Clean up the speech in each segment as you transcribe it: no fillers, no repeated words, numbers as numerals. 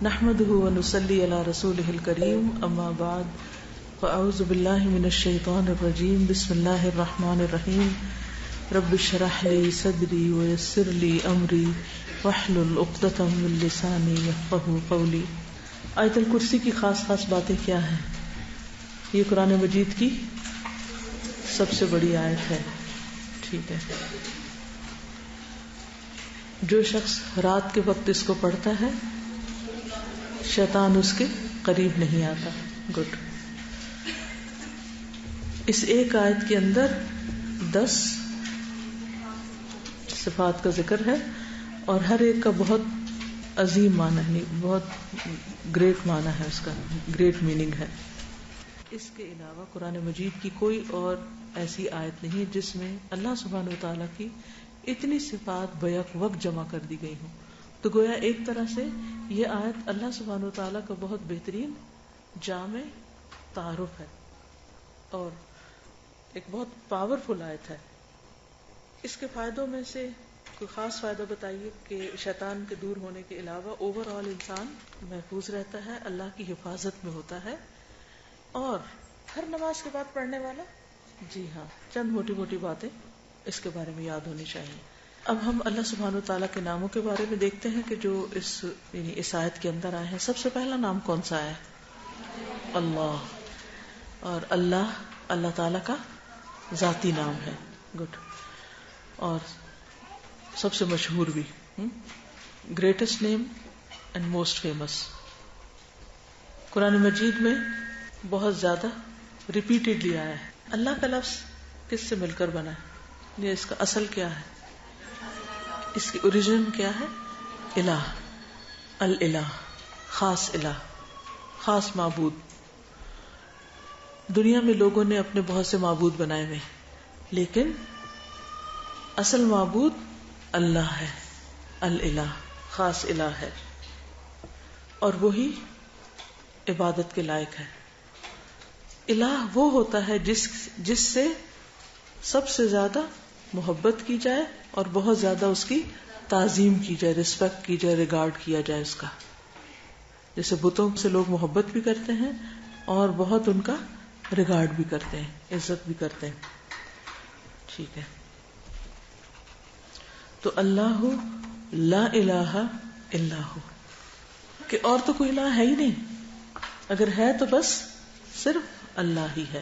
نحمده ونصلي على رسوله الكريم اما بعد فاعوذ بالله من الشيطان الرجيم بسم الله الرحمن الرحيم رب اشرح لي صدري ويسر لي امري واحلل عقدة من لساني يفقهوا قولي. آیت الکرسی کی خاص باتیں کیا ہیں؟ یہ قرآن مجید کی سب سے بڑی آیت ہے. ٹھیک ہے، جو شخص رات کے وقت اس کو پڑھتا ہے شیطان اس کے قریب نہیں آتا. گڈ. اس ایک آیت کے اندر 10 صفات کا ذکر ہے اور ہر ایک کا بہت عظیم معنی ہے، بہت گریٹ معنی ہے، اس کا گریٹ میننگ ہے. اس کے علاوہ قرآن مجید کی کوئی اور ایسی آیت نہیں جس میں اللہ سبحانہ وتعالیٰ کی اتنی صفات بیک وقت جمع کر دی گئی ہوں. تو گویا ایک طرح سے یہ آیت اللہ سبحانہ وتعالیٰ کا بہت بہترین جامع تعارف ہے اور ایک بہت پاورفل آیت ہے. اس کے فائدوں میں سے کوئی خاص فائدہ بتائیے. کہ شیطان کے دور ہونے کے علاوہ اوور آل انسان محفوظ رہتا ہے، اللہ کی حفاظت میں ہوتا ہے. اور ہر نماز کے بعد پڑھنے والا، جی ہاں، چند موٹی موٹی باتیں اس کے بارے میں یاد ہونی چاہیے. اب ہم اللہ سبحانہ وتعالیٰ کے ناموں کے بارے میں دیکھتے ہیں کہ جو اس آیت کے اندر آئے ہیں. سب سے پہلا نام کون سا ہے؟ اللہ. اور اللہ تعالیٰ کا ذاتی نام ہے. گڈ. اور سب سے مشہور بھی، greatest name and most famous. قرآن مجید میں بہت زیادہ ریپیٹڈلی آیا ہے. اللہ کا لفظ کس سے مل کر بنا ہے؟ یہ اس کا اصل کیا ہے؟ اس کی اوریجن کیا ہے؟ الہ، الہ، خاص الہ، خاص معبود. دنیا میں لوگوں نے اپنے بہت سے معبود بنائے ہوئے، لیکن اصل معبود اللہ ہے، الہ، خاص الہ ہے، اور وہی عبادت کے لائق ہے. الہ وہ ہوتا ہے جس سے سب سے زیادہ محبت کی جائے اور بہت زیادہ اس کی تعظیم کی جائے، ریسپیکٹ کی جائے، ریگارڈ کیا جائے اس کا. جیسے بتوں سے لوگ محبت بھی کرتے ہیں اور بہت ان کا ریگارڈ بھی کرتے ہیں، عزت بھی کرتے ہیں. ٹھیک ہے. تو اللہ لا الہ الا ہو، کہ اور تو کوئی الہ ہے ہی نہیں. اگر ہے تو بس صرف اللہ ہی ہے.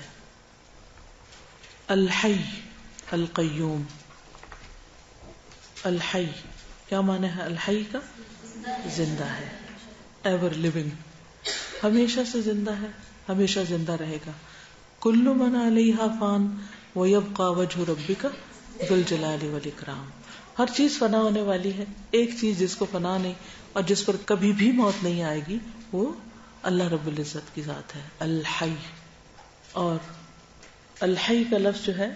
الحی القیوم. الحی کیا معنی ہے؟ الحی کا زندہ ہے، ایور لیونگ، ہمیشہ سے زندہ ہے، ہمیشہ زندہ رہے گا. کل من علیہا فان ویبقى وجہ ربک ذو الجلال والاکرام. ہر چیز فنا ہونے والی ہے، ایک چیز جس کو فنا نہیں اور جس پر کبھی بھی موت نہیں آئے گی وہ اللہ رب العزت کی ذات ہے، الحی. اور الحی کا لفظ جو ہے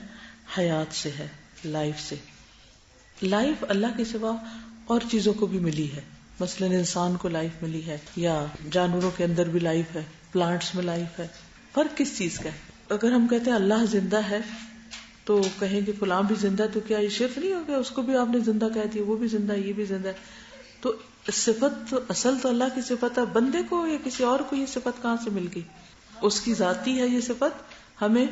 حیات سے ہے، لائف سے. لائف اللہ کے سوا اور چیزوں کو بھی ملی ہے. مثلا انسان کو لائف ملی ہے، یا جانوروں کے اندر بھی لائف ہے، پلانٹس میں لائف ہے. فرق کس چیز کا ہے؟ اگر ہم کہتے ہیں اللہ زندہ ہے تو کہیں گے فلاں بھی زندہ ہے، تو کیا یہ شرک نہیں ہو گیا؟ اس کو بھی آپ نے زندہ کہہ دیا، وہ بھی زندہ ہے، یہ بھی زندہ ہے. تو صفت تو اصل تو اللہ کی صفت ہے. بندے کو یا کسی اور کو یہ صفت کہاں سے مل گئی؟ اس کی ذاتی ہے یہ صفت، ہمیں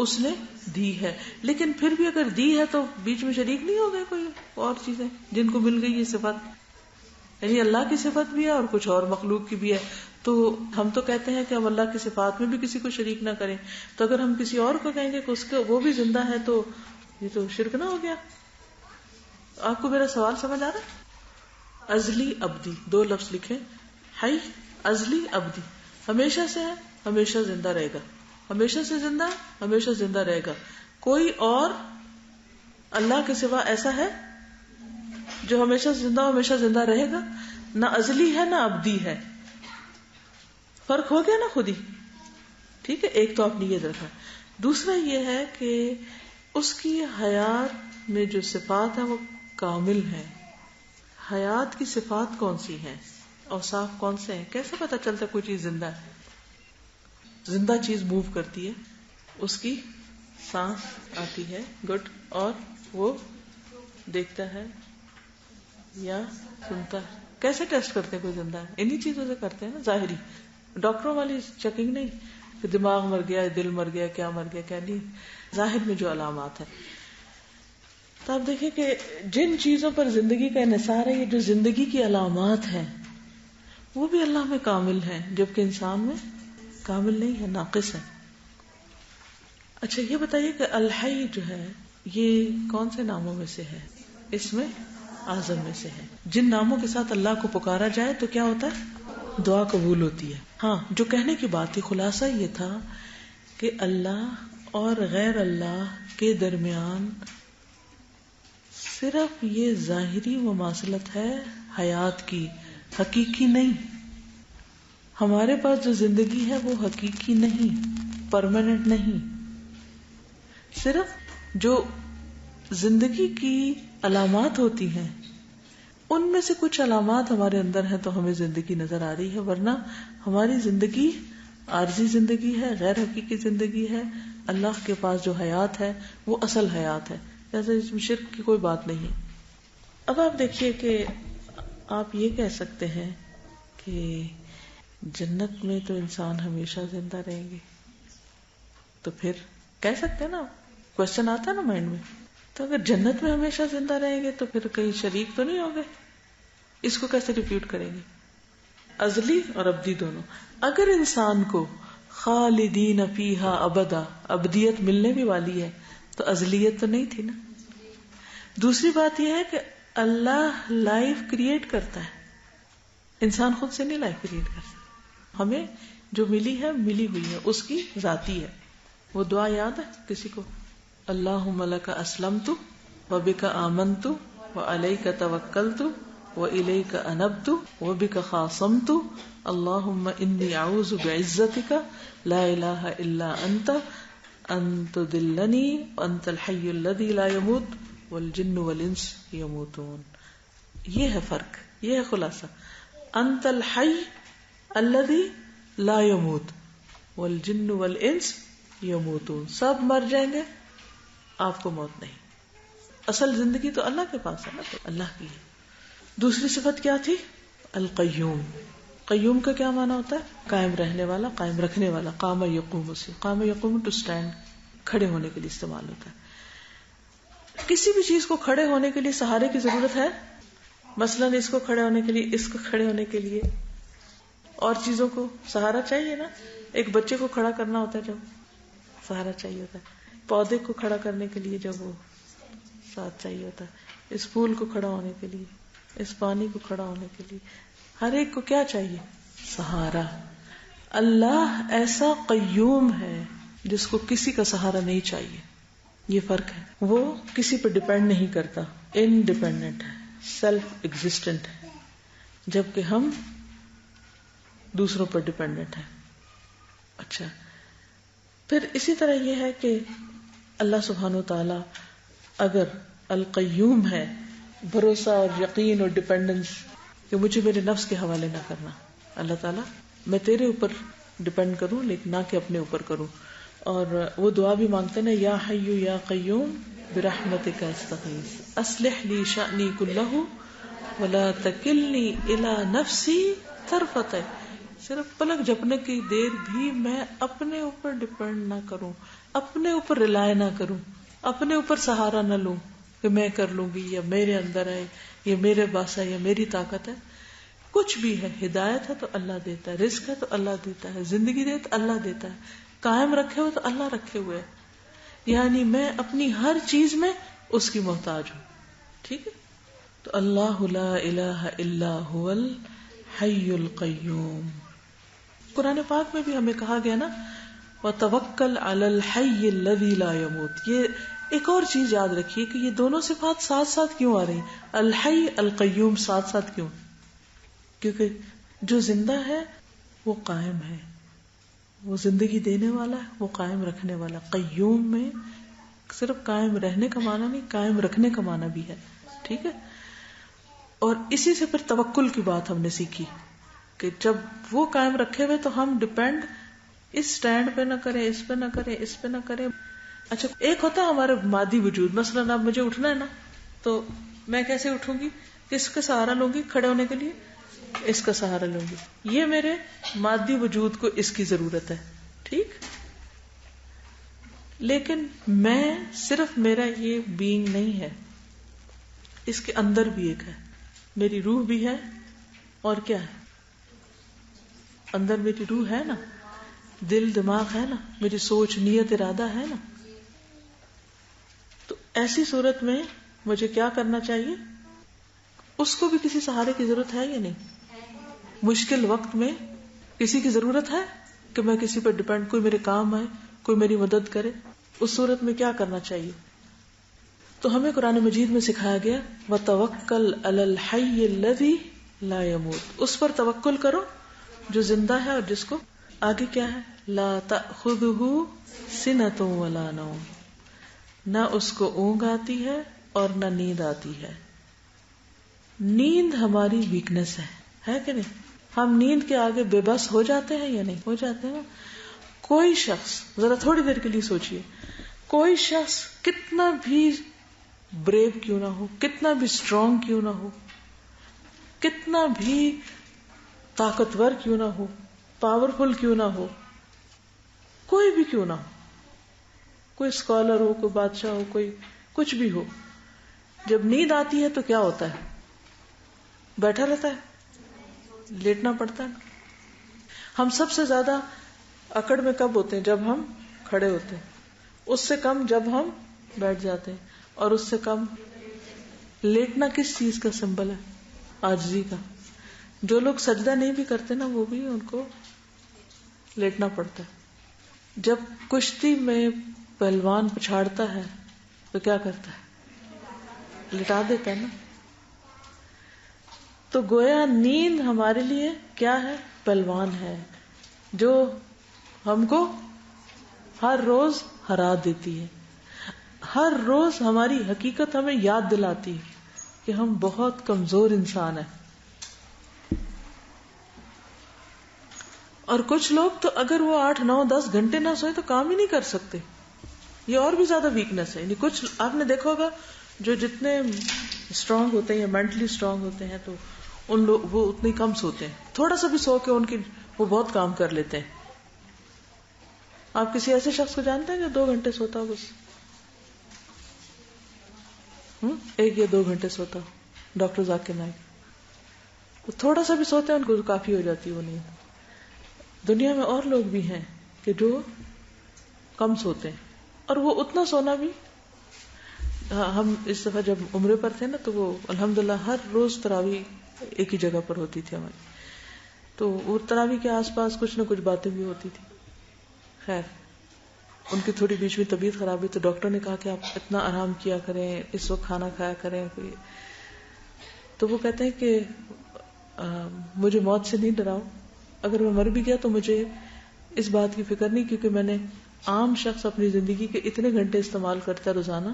اس نے دی ہے. لیکن پھر بھی اگر دی ہے تو بیچ میں شریک نہیں ہو گئے کوئی اور چیزیں جن کو مل گئی یہ صفت؟ یعنی اللہ کی صفت بھی ہے اور کچھ اور مخلوق کی بھی ہے. تو ہم تو کہتے ہیں کہ ہم اللہ کی صفات میں بھی کسی کو شریک نہ کریں. تو اگر ہم کسی اور کو کہیں گے کہ اس کو وہ بھی زندہ ہے تو یہ تو شرک نہ ہو گیا. آپ کو میرا سوال سمجھ آ رہا ہے؟ ازلی ابدی 2 لفظ لکھیں. حی، ازلی، ابدی. ہمیشہ سے ہے، ہمیشہ زندہ رہے گا. ہمیشہ سے زندہ، ہمیشہ زندہ رہے گا. کوئی اور اللہ کے سوا ایسا ہے جو ہمیشہ زندہ ہمیشہ زندہ رہے گا؟ نہ ازلی ہے نہ ابدی ہے. فرق ہو گیا نا خود ہی. ٹھیک ہے. ایک تو آپ نے یہ رکھا. دوسرا یہ ہے کہ اس کی حیات میں جو صفات ہیں وہ کامل ہیں. حیات کی صفات کون سی ہیں؟ اوصاف کون سے ہیں؟ کیسے پتہ چلتا ہے کوئی چیز زندہ ہے؟ زندہ چیز موو کرتی ہے، اس کی سانس آتی ہے، گڈ، اور وہ دیکھتا ہے یا سنتا ہے. کیسے ٹیسٹ کرتے ہیں کوئی زندہ ہے؟ انہی چیزوں سے کرتے ہیں نا، ظاہری، ڈاکٹروں والی چیکنگ نہیں کہ دماغ مر گیا، دل مر گیا، کیا مر گیا کیا نہیں، ظاہر میں جو علامات ہیں. تو آپ دیکھیں کہ جن چیزوں پر زندگی کا انحصار ہے، یہ جو زندگی کی علامات ہیں وہ بھی اللہ میں کامل ہیں، جبکہ انسان میں کامل نہیں ہے، ناقص ہے. اچھا یہ بتائیے کہ الحی جو ہے یہ کون سے ناموں میں سے ہے؟ اس میں اعظم میں سے ہے. جن ناموں کے ساتھ اللہ کو پکارا جائے تو کیا ہوتا ہے؟ دعا قبول ہوتی ہے. ہاں، جو کہنے کی بات تھی خلاصہ یہ تھا کہ اللہ اور غیر اللہ کے درمیان صرف یہ ظاہری مماثلت ہے حیات کی، حقیقی نہیں. ہمارے پاس جو زندگی ہے وہ حقیقی نہیں، پرماننٹ نہیں. صرف جو زندگی کی علامات ہوتی ہیں ان میں سے کچھ علامات ہمارے اندر ہیں تو ہمیں زندگی نظر آ رہی ہے، ورنہ ہماری زندگی عارضی زندگی ہے، غیر حقیقی زندگی ہے. اللہ کے پاس جو حیات ہے وہ اصل حیات ہے، جیسے اس میں شرک کی کوئی بات نہیں ہے. اب آپ دیکھیے کہ آپ یہ کہہ سکتے ہیں کہ جنت میں تو انسان ہمیشہ زندہ رہیں گے، تو پھر کہہ سکتے ہیں نا، کوشچن آتا ہے نا مائنڈ میں، تو اگر جنت میں ہمیشہ زندہ رہیں گے تو پھر کہیں شریک تو نہیں ہوگے؟ اس کو کیسے ریپیٹ کریں گے؟ ازلی اور ابدی دونوں. اگر انسان کو خالدین فیہا ابدا، ابدیت ملنے بھی والی ہے تو ازلیت تو نہیں تھی نا. دوسری بات یہ ہے کہ اللہ لائف کریٹ کرتا ہے، انسان خود سے نہیں لائف کریٹ کرتا. ہمیں جو ملی ہے ملی ہوئی ہے، اس کی ذاتی ہے. وہ دعا یاد ہے کسی کو؟ اللہم لک اسلمت وبک آمنت وعلیک توکلت وإلیک انبت وبک خاصمت اللہم انی اعوذ بعزتک لا الہ الا انت ان تضلنی وانت الحی الذی لا يموت والجن والانس یموتون. یہ ہے فرق، یہ ہے خلاصہ. انت الحی الذی لا يموت والجن والانس یموتون. سب مر جائیں گے، آپ کو موت نہیں. اصل زندگی تو اللہ کے پاس ہے نا، تو اللہ کی ہے. دوسری صفت کیا تھی؟ القیوم. قیوم کا کیا معنی ہوتا ہے؟ قائم رہنے والا، قائم رکھنے والا. قام یقوم، سے قام یقوم ٹو اسٹینڈ، کھڑے ہونے کے لیے استعمال ہوتا ہے. کسی بھی چیز کو کھڑے ہونے کے لیے سہارے کی ضرورت ہے. مثلاً اس کو کھڑے ہونے کے لیے، اس کو کھڑے ہونے کے لیے، اور چیزوں کو سہارا چاہیے نا. ایک بچے کو کھڑا کرنا ہوتا ہے جب سہارا چاہیے ہوتا ہے. پودے کو کھڑا کرنے کے لیے جب وہ ساتھ چاہیے ہوتا ہے. اس پھول کو کھڑا ہونے کے لیے، اس پانی کو کھڑا ہونے کے لیے، ہر ایک کو کیا چاہیے؟ سہارا. اللہ ایسا قیوم ہے جس کو کسی کا سہارا نہیں چاہیے. یہ فرق ہے. وہ کسی پہ ڈیپینڈ نہیں کرتا، انڈیپینڈنٹ ہے، سیلف ایگزسٹنٹ ہے، جبکہ ہم دوسروں پر ڈیپینڈنٹ ہیں. اچھا، پھر اسی طرح یہ ہے کہ اللہ سبحانہ و تعالی اگر القیوم ہے، بھروسہ اور یقین اور ڈیپینڈنس کہ مجھے میرے نفس کے حوالے نہ کرنا. اللہ تعالیٰ میں تیرے اوپر ڈیپینڈ کروں لیکن نہ کہ اپنے اوپر کروں. اور وہ دعا بھی مانگتے نا، یا حی یا قیوم برحمتک استغیث اصلح لی شأنی کلہ ولا تکلنی الی نفسی طرفۃ عین. صرف پلک جھپنے کی دیر بھی میں اپنے اوپر ڈیپینڈ نہ کروں، اپنے اوپر ریلائے نہ کروں، اپنے اوپر سہارا نہ لوں کہ میں کر لوں گی، یا میرے اندر ہے، یا میرے پاس ہے، یا میری طاقت ہے. کچھ بھی ہے، ہدایت ہے تو اللہ دیتا ہے، رزق ہے تو اللہ دیتا ہے، زندگی دے تو اللہ دیتا ہے، قائم رکھے ہوئے تو اللہ رکھے ہوئے. یعنی میں اپنی ہر چیز میں اس کی محتاج ہوں. ٹھیک ہے. تو اللہ لا الہ الا هو الحی القیوم. قرآن پاک میں بھی ہمیں کہا گیا نا، وَتَوَكَّلْ عَلَى الْحَيِّ الَّذِي لَا يَمُوتُ. یہ ایک اور چیز یاد رکھیے کہ یہ دونوں صفات ساتھ ساتھ کیوں آ رہی ہیں؟ الحی القیوم ساتھ ساتھ کیوں؟ کیونکہ جو زندہ ہے وہ قائم ہے، وہ زندگی دینے والا ہے، وہ قائم رکھنے والا. قیوم میں صرف قائم رہنے کا معنی نہیں، قائم رکھنے کا معنی بھی ہے. ٹھیک ہے. اور اسی سے پھر توکل کی بات ہم نے سیکھی کہ جب وہ قائم رکھے ہوئے تو ہم ڈیپینڈ اس سٹینڈ پہ نہ کریں، اس پہ نہ کریں، اس پہ نہ کریں. اچھا، ایک ہوتا ہے ہمارے مادی وجود. مثلاً اب مجھے اٹھنا ہے نا، تو میں کیسے اٹھوں گی؟ کس کا سہارا لوں گی کھڑے ہونے کے لیے؟ اس کا سہارا لوں گی. یہ میرے مادی وجود کو اس کی ضرورت ہے, ٹھیک. لیکن میں صرف میرا یہ بینگ نہیں ہے, اس کے اندر بھی ایک ہے, میری روح بھی ہے. اور کیا ہے اندر؟ میری روح ہے نا, دل دماغ ہے نا, میری سوچ نیت ارادہ ہے نا. تو ایسی صورت میں مجھے کیا کرنا چاہیے؟ اس کو بھی کسی سہارے کی ضرورت ہے یا نہیں؟ مشکل وقت میں کسی کی ضرورت ہے کہ میں کسی پر ڈیپینڈ, کوئی میرے کام آئے, کوئی میری مدد کرے. اس صورت میں کیا کرنا چاہیے؟ تو ہمیں قرآن مجید میں سکھایا گیا وَتَوَكَّلْ عَلَى الْحَيِّ الَّذِي لَا يَمُوتُ, اس پر توکل کرو جو زندہ ہے اور جس کو آگے کیا ہے لَا تَأْخُذُهُ سِنَةٌ وَلَا نَوْمٌ, نہ اس کو اونگ آتی ہے اور نہ نیند آتی ہے. نیند ہماری ویکنس ہے کہ نہیں؟ ہم نیند کے آگے بے بس ہو جاتے ہیں یا نہیں؟ ہو جاتے ہیں. کوئی شخص ذرا تھوڑی دیر کے لیے سوچئے, کوئی شخص کتنا بھی بریو کیوں نہ ہو, کتنا بھی اسٹرانگ کیوں نہ ہو, کتنا بھی طاقتور کیوں نہ ہو, پاورفل کیوں نہ ہو, کوئی بھی کیوں نہ ہو, کوئی اسکالر ہو, کوئی بادشاہ ہو, کوئی کچھ بھی ہو, جب نیند آتی ہے تو کیا ہوتا ہے؟ بیٹھا رہتا ہے, لیٹنا پڑتا ہے. ہم سب سے زیادہ اکڑ میں کب ہوتے ہیں؟ جب ہم کھڑے ہوتے ہیں, اس سے کم جب ہم بیٹھ جاتے ہیں, اور اس سے کم لیٹنا کس چیز کا سمبل ہے؟ عاجزی کا. جو لوگ سجدہ نہیں بھی کرتے نا, وہ بھی ان کو لیٹنا پڑتا ہے. جب کشتی میں پہلوان پچھاڑتا ہے تو کیا کرتا ہے؟ لٹا دیتا ہے نا. تو گویا نیند ہمارے لیے کیا ہے؟ پہلوان ہے جو ہم کو ہر روز ہرا دیتی ہے. ہر روز ہماری حقیقت ہمیں یاد دلاتی ہے کہ ہم بہت کمزور انسان ہیں. اور کچھ لوگ تو اگر وہ 8, 9, 10 گھنٹے نہ سوئے تو کام ہی نہیں کر سکتے. یہ اور بھی زیادہ ویکنس ہے. یعنی کچھ آپ نے دیکھا ہوگا جو جتنے اسٹرانگ ہوتے ہیں یا مینٹلی اسٹرانگ ہوتے ہیں تو ان لوگ وہ اتنے کم سوتے ہیں. تھوڑا سا بھی سو کے ان کی وہ بہت کام کر لیتے ہیں. آپ کسی ایسے شخص کو جانتے ہیں جو 2 گھنٹے سوتا ہو بس؟ 1 یا 2 گھنٹے سوتا ہو. ڈاکٹر ذاکر نائک تھوڑا سا بھی سوتے ہیں ان کو کافی ہو جاتی ہے وہ نیند. دنیا میں اور لوگ بھی ہیں کہ جو کم سوتے ہیں, اور وہ اتنا سونا بھی. ہم اس دفعہ جب عمرے پر تھے نا تو وہ الحمدللہ ہر روز تراویح ایک ہی جگہ پر ہوتی تھی ہماری. تو وہ تراویح کے آس پاس کچھ نہ کچھ باتیں بھی ہوتی تھی. خیر ان کی تھوڑی بیچ میں طبیعت خراب ہوئی تو ڈاکٹر نے کہا کہ آپ اتنا آرام کیا کریں, اس وقت کھانا کھایا کریں. تو وہ کہتے ہیں کہ مجھے موت سے نہیں ڈراؤ, اگر میں مر بھی گیا تو مجھے اس بات کی فکر نہیں, کیونکہ میں نے عام شخص اپنی زندگی کے اتنے گھنٹے استعمال کرتا ہے روزانہ,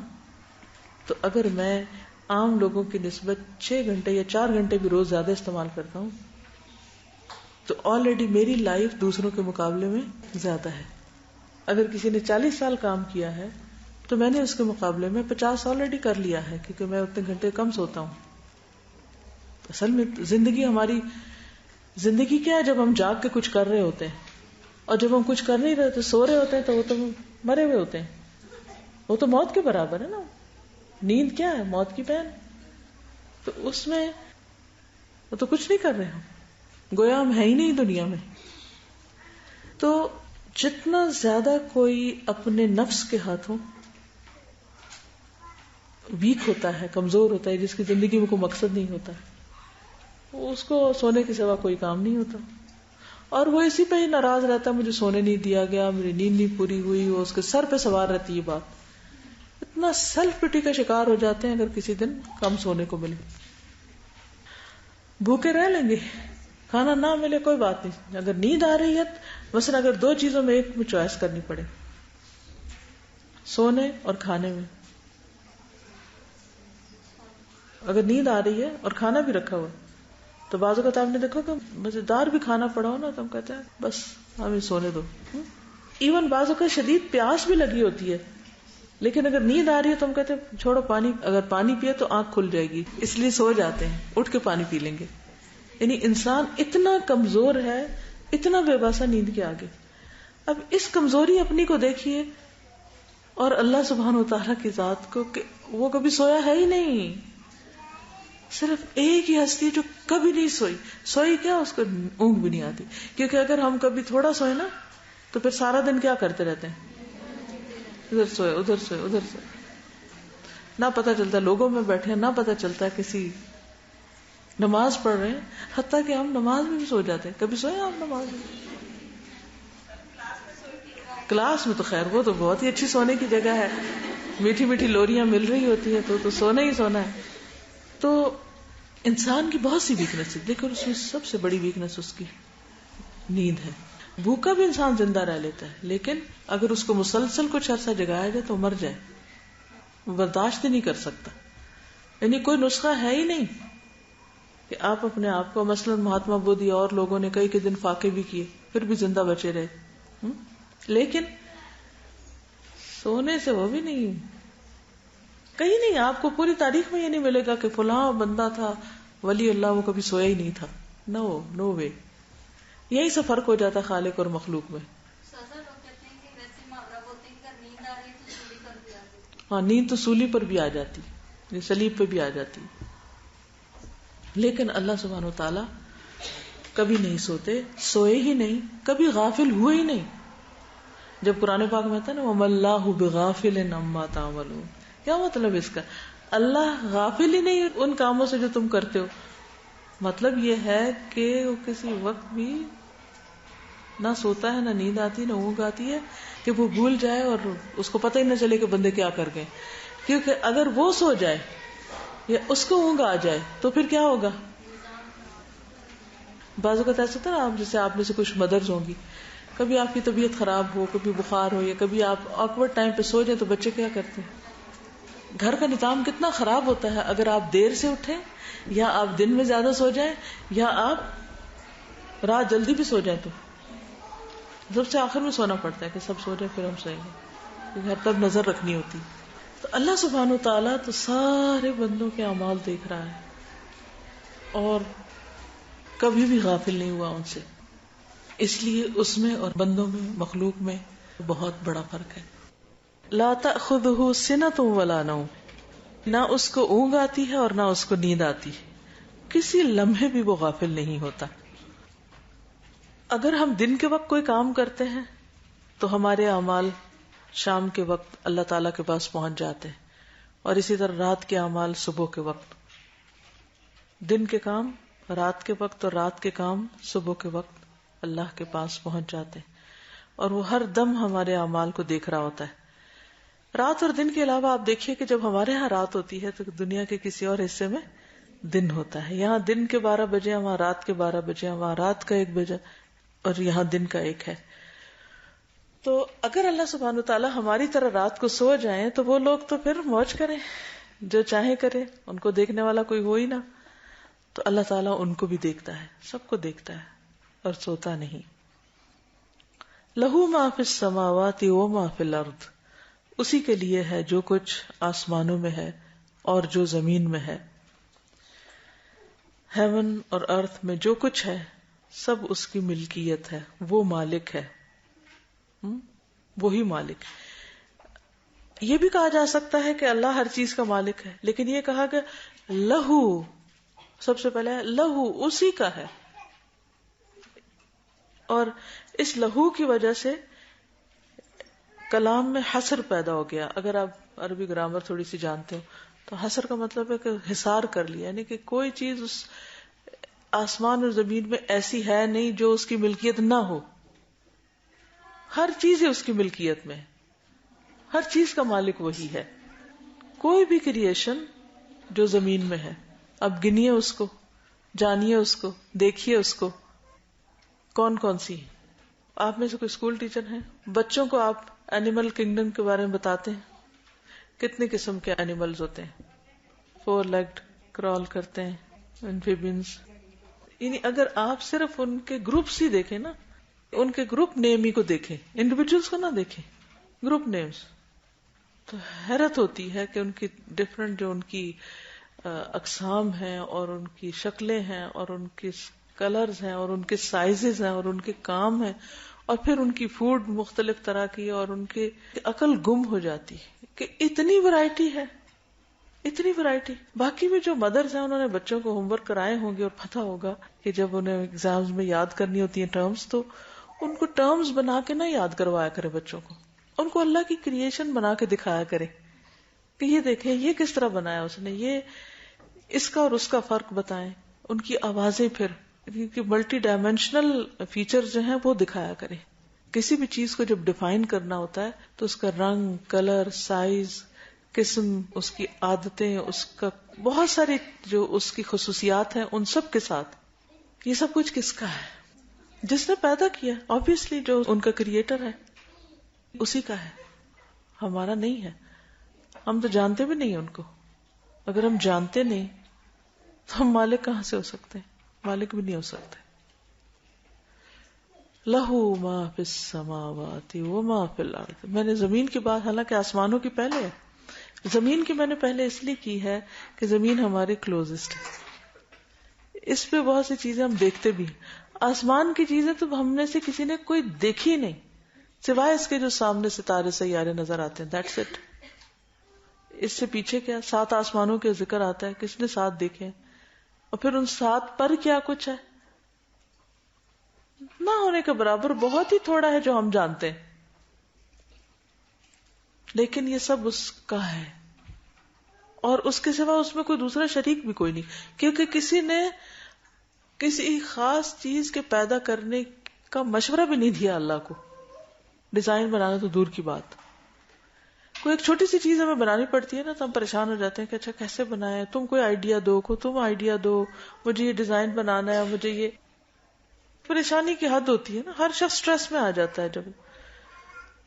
تو اگر میں عام لوگوں کی نسبت 6 گھنٹے یا 4 گھنٹے بھی روز زیادہ استعمال کرتا ہوں تو آلریڈی میری لائف دوسروں کے مقابلے میں زیادہ ہے. اگر کسی نے 40 سال کام کیا ہے تو میں نے اس کے مقابلے میں 50 آلریڈی کر لیا ہے, کیونکہ میں اتنے گھنٹے کم سوتا ہوں. اصل میں زندگی ہماری زندگی کیا ہے؟ جب ہم جاگ کے کچھ کر رہے ہوتے ہیں, اور جب ہم کچھ کر نہیں رہے تو سو رہے ہوتے ہیں, تو وہ تو مرے ہوئے ہوتے ہیں. وہ تو موت کے برابر ہے نا. نیند کیا ہے؟ موت کی بہن. تو اس میں وہ تو کچھ نہیں کر رہے ہم, گویا ہم ہے ہی نہیں دنیا میں. تو جتنا زیادہ کوئی اپنے نفس کے ہاتھوں ویک ہوتا ہے, کمزور ہوتا ہے, جس کی زندگی میں کوئی مقصد نہیں ہوتا, اس کو سونے کے سوا کوئی کام نہیں ہوتا, اور وہ اسی پہ ہی ناراض رہتا ہے, مجھے سونے نہیں دیا گیا, میری نیند نہیں پوری ہوئی. وہ اس کے سر پہ سوار رہتی ہے بات. اتنا سیلف پٹی کا شکار ہو جاتے ہیں اگر کسی دن کم سونے کو ملے. بھوکے رہ لیں گے, کھانا نہ ملے کوئی بات نہیں. اگر نیند آ رہی ہے, مثلا اگر 2 چیزوں میں ایک میں چوائس کرنی پڑے, سونے اور کھانے میں, اگر نیند آ رہی ہے اور کھانا بھی رکھا ہوا, تو بعض اوقات آپ نے دیکھا کہ مزیدار بھی کھانا پڑا ہو نا تو ہم کہتے ہیں بس ہمیں سونے دو. ایون بعض اوقات شدید پیاس بھی لگی ہوتی ہے, لیکن اگر نیند آ رہی ہے تو ہم کہتے ہیں چھوڑو پانی, اگر پانی پیے تو آنکھ کھل جائے گی, اس لیے سو جاتے ہیں, اٹھ کے پانی پی لیں گے. یعنی انسان اتنا کمزور ہے، اتنا بے باسا نیند کے آگے. اب اس کمزوری اپنی کو دیکھیے اور اللہ سبحانہ وتعالیٰ کی ذات کو کہ وہ کبھی سویا ہے ہی نہیں. صرف ایک ہی ہستی جو کبھی نہیں سوئی کیا اس کو اونگ بھی نہیں آتی. کیونکہ اگر ہم کبھی تھوڑا سوئے نا تو پھر سارا دن کیا کرتے رہتے ہیں، ادھر سوئے ادھر سوئے ادھر سوئے، نہ پتا چلتا لوگوں میں بیٹھے ہیں، نہ پتا چلتا کسی نماز پڑھ رہے ہیں، حتیٰ کہ ہم نماز میں بھی سو جاتے ہیں. کبھی سوئے آپ نماز میں؟ کلاس میں تو خیر وہ تو بہت ہی اچھی سونے کی جگہ ہے، میٹھی میٹھی لوریاں مل رہی ہوتی ہے تو سونا ہی سونا ہے. تو انسان کی بہت سی ویکنیس ہے، لیکن اس میں سب سے بڑی ویکنیس اس کی نیند ہے. بھوکا بھی انسان زندہ رہ لیتا ہے، لیکن اگر اس کو مسلسل کچھ عرصہ جگایا جائے تو مر جائے، برداشت ہی نہیں کر سکتا. یعنی کوئی نسخہ ہے ہی نہیں کہ آپ اپنے آپ کو، مثلا مہاتما بدھ اور لوگوں نے کئی دن فاقے بھی کیے پھر بھی زندہ بچے رہے، لیکن سونے سے وہ بھی نہیں. کہیں نہیں آپ کو پوری تاریخ میں یہ نہیں ملے گا کہ فلاں بندہ تھا ولی اللہ وہ کبھی سویا ہی نہیں تھا. نو وے. یہی سے فرق ہو جاتا خالق اور مخلوق میں. ہاں نیند تو سولی پر بھی آ جاتی، سلیب پہ بھی آ جاتی، لیکن اللہ سبحانہ وتعالی کبھی نہیں سوتے، سوئے ہی نہیں، کبھی غافل ہوئے ہی نہیں. جب قرآن پاک میں آتا ہے نا وَمَا اللَّهُ بِغَافِلٍ عَمَّا تَعْمَلُونَ، کیا مطلب اس کا؟ اللہ غافل ہی نہیں ان کاموں سے جو تم کرتے ہو. مطلب یہ ہے کہ وہ کسی وقت بھی نہ سوتا ہے، نہ نیند آتی، نہ اونگ آتی ہے کہ وہ بھول جائے اور اس کو پتہ ہی نہ چلے کہ بندے کیا کر گئے. کیونکہ اگر وہ سو جائے یا اس کو اونگ آ جائے تو پھر کیا ہوگا؟ بعض اوقات ایسا ہوتا ہے نا، آپ جیسے آپ میں سے کچھ مدرز ہوں گی، کبھی آپ کی طبیعت خراب ہو، کبھی بخار ہو، یا کبھی آپ آکورڈ ٹائم پہ سو جائیں تو بچے کیا کرتے ہیں؟ گھر کا نظام کتنا خراب ہوتا ہے اگر آپ دیر سے اٹھیں یا آپ دن میں زیادہ سو جائیں یا آپ رات جلدی بھی سو جائیں تو سب سے آخر میں سونا پڑتا ہے کہ سب سو جائیں پھر ہم سوئیں گے، گھر تب نظر رکھنی ہوتی. تو اللہ سبحانہ و تعالیٰ تو سارے بندوں کے اعمال دیکھ رہا ہے اور کبھی بھی غافل نہیں ہوا ان سے. اس لیے اس میں اور بندوں میں، مخلوق میں بہت بڑا فرق ہے. لا تأخذہ سنۃ ولا نوم، نہ اس کو اونگ آتی ہے اور نہ اس کو نیند آتی، کسی لمحے بھی وہ غافل نہیں ہوتا. اگر ہم دن کے وقت کوئی کام کرتے ہیں تو ہمارے اعمال شام کے وقت اللہ تعالی کے پاس پہنچ جاتے ہیں، اور اسی طرح رات کے اعمال صبح کے وقت. دن کے کام رات کے وقت اور رات کے کام صبح کے وقت اللہ کے پاس پہنچ جاتے ہیں، اور وہ ہر دم ہمارے اعمال کو دیکھ رہا ہوتا ہے. رات اور دن کے علاوہ آپ دیکھیے کہ جب ہمارے ہاں رات ہوتی ہے تو دنیا کے کسی اور حصے میں دن ہوتا ہے. یہاں دن کے 12 بجے، وہاں رات کے 12 بجے، وہاں رات کا 1 بجے اور یہاں دن کا 1 ہے. تو اگر اللہ سبحانہ وتعالیٰ ہماری طرح رات کو سو جائیں تو وہ لوگ تو پھر موج کریں، جو چاہیں کریں، ان کو دیکھنے والا کوئی ہو ہی نہ. تو اللہ تعالیٰ ان کو بھی دیکھتا ہے، سب کو دیکھتا ہے اور سوتا نہیں. لہو ما فی السماوات و ما فی الارض، اسی کے لیے ہے جو کچھ آسمانوں میں ہے اور جو زمین میں ہے. ہیون اور ارتھ میں جو کچھ ہے سب اس کی ملکیت ہے، وہ مالک ہے، وہی مالک. یہ بھی کہا جا سکتا ہے کہ اللہ ہر چیز کا مالک ہے، لیکن یہ کہا کہ لہو، سب سے پہلے لہو، اسی کا ہے. اور اس لہو کی وجہ سے کلام میں حصر پیدا ہو گیا. اگر آپ عربی گرامر تھوڑی سی جانتے ہو تو حصر کا مطلب ہے کہ حصار کر لیا، یعنی کہ کوئی چیز اس آسمان اور زمین میں ایسی ہے نہیں جو اس کی ملکیت نہ ہو. ہر چیز ہی اس کی ملکیت میں، ہر چیز کا مالک وہی ہے. کوئی بھی کریشن جو زمین میں ہے، اب گنیے اس کو، جانیے اس کو، دیکھیے اس کو، کون کون سی. آپ میں سے کوئی اسکول ٹیچر ہیں، بچوں کو آپ اینیمل کنگڈم کے بارے میں بتاتے ہیں، کتنے قسم کے اینیملز ہوتے ہیں؟ 4 لیگڈ، کرال کرتے ہیں، ایمفیبینز. یعنی اگر آپ صرف ان کے گروپس ہی دیکھیں نا، ان کے گروپ نیم ہی کو دیکھیں، انڈیویجولز کو نہ دیکھیں، گروپ نیمز، تو حیرت ہوتی ہے کہ ان کی ڈفرنٹ جو ان کی اقسام ہیں اور ان کی شکلیں ہیں اور ان کی کلرز ہیں اور ان کے سائزز ہیں اور ان کے کام ہیں، اور پھر ان کی فوڈ مختلف طرح کی، اور ان کی عقل گم ہو جاتی ہے کہ اتنی ورائٹی ہے، اتنی ورائٹی. باقی بھی جو مدرز ہیں انہوں نے بچوں کو ہوم ورک کرائے ہوں گے اور پتہ ہوگا کہ جب انہیں ایگزامز میں یاد کرنی ہوتی ہیں ٹرمز، تو ان کو ٹرمز بنا کے نہ یاد کروایا کرے بچوں کو، ان کو اللہ کی کریشن بنا کے دکھایا کرے کہ یہ دیکھیں یہ کس طرح بنایا اس نے، یہ اس کا اور اس کا فرق بتائیں. ان کی آوازیں پھر کیونکہ ملٹی ڈائمینشنل فیچر جو ہیں وہ دکھایا کرے. کسی بھی چیز کو جب ڈیفائن کرنا ہوتا ہے تو اس کا رنگ، کلر، سائز، قسم، اس کی عادتیں، اس کا بہت ساری جو اس کی خصوصیات ہیں ان سب کے ساتھ. یہ سب کچھ کس کا ہے؟ جس نے پیدا کیا، obviously جو ان کا کریٹر ہے اسی کا ہے، ہمارا نہیں ہے. ہم تو جانتے بھی نہیں ان کو. اگر ہم جانتے نہیں تو ہم مالک کہاں سے ہو سکتے ہیں؟ مالک بھی نہیں ہو سکتے. لہو ما فی السماوات وما فی الارض. میں نے زمین کی بات حالانکہ آسمانوں کی پہلے ہے، زمین کی میں نے پہلے اس لیے کی ہے کہ زمین ہمارے کلوزسٹ ہے، اس پہ بہت سی چیزیں ہم دیکھتے بھی ہیں. آسمان کی چیزیں تو ہم میں سے کسی نے کوئی دیکھی نہیں سوائے اس کے جو سامنے ستارے سیارے نظر آتے ہیں. That's it. اس سے پیچھے کیا 7 آسمانوں کے ذکر آتا ہے، کس نے 7 دیکھے ہیں؟ اور پھر ان 7 پر کیا کچھ ہے؟ نہ ہونے کے برابر بہت ہی تھوڑا ہے جو ہم جانتے ہیں، لیکن یہ سب اس کا ہے اور اس کے سوا اس میں کوئی دوسرا شریک بھی کوئی نہیں، کیونکہ کسی نے کسی خاص چیز کے پیدا کرنے کا مشورہ بھی نہیں دیا اللہ کو. ڈیزائن بنانا تو دور کی بات، کوئی ایک چھوٹی سی چیز ہمیں بنانی پڑتی ہے نا تو ہم پریشان ہو جاتے ہیں کہ اچھا کیسے بنائے، تم کوئی آئیڈیا دو، تم آئیڈیا دو، مجھے یہ ڈیزائن بنانا ہے، مجھے یہ. پریشانی کی حد ہوتی ہے نا، ہر شخص سٹریس میں آ جاتا ہے. جب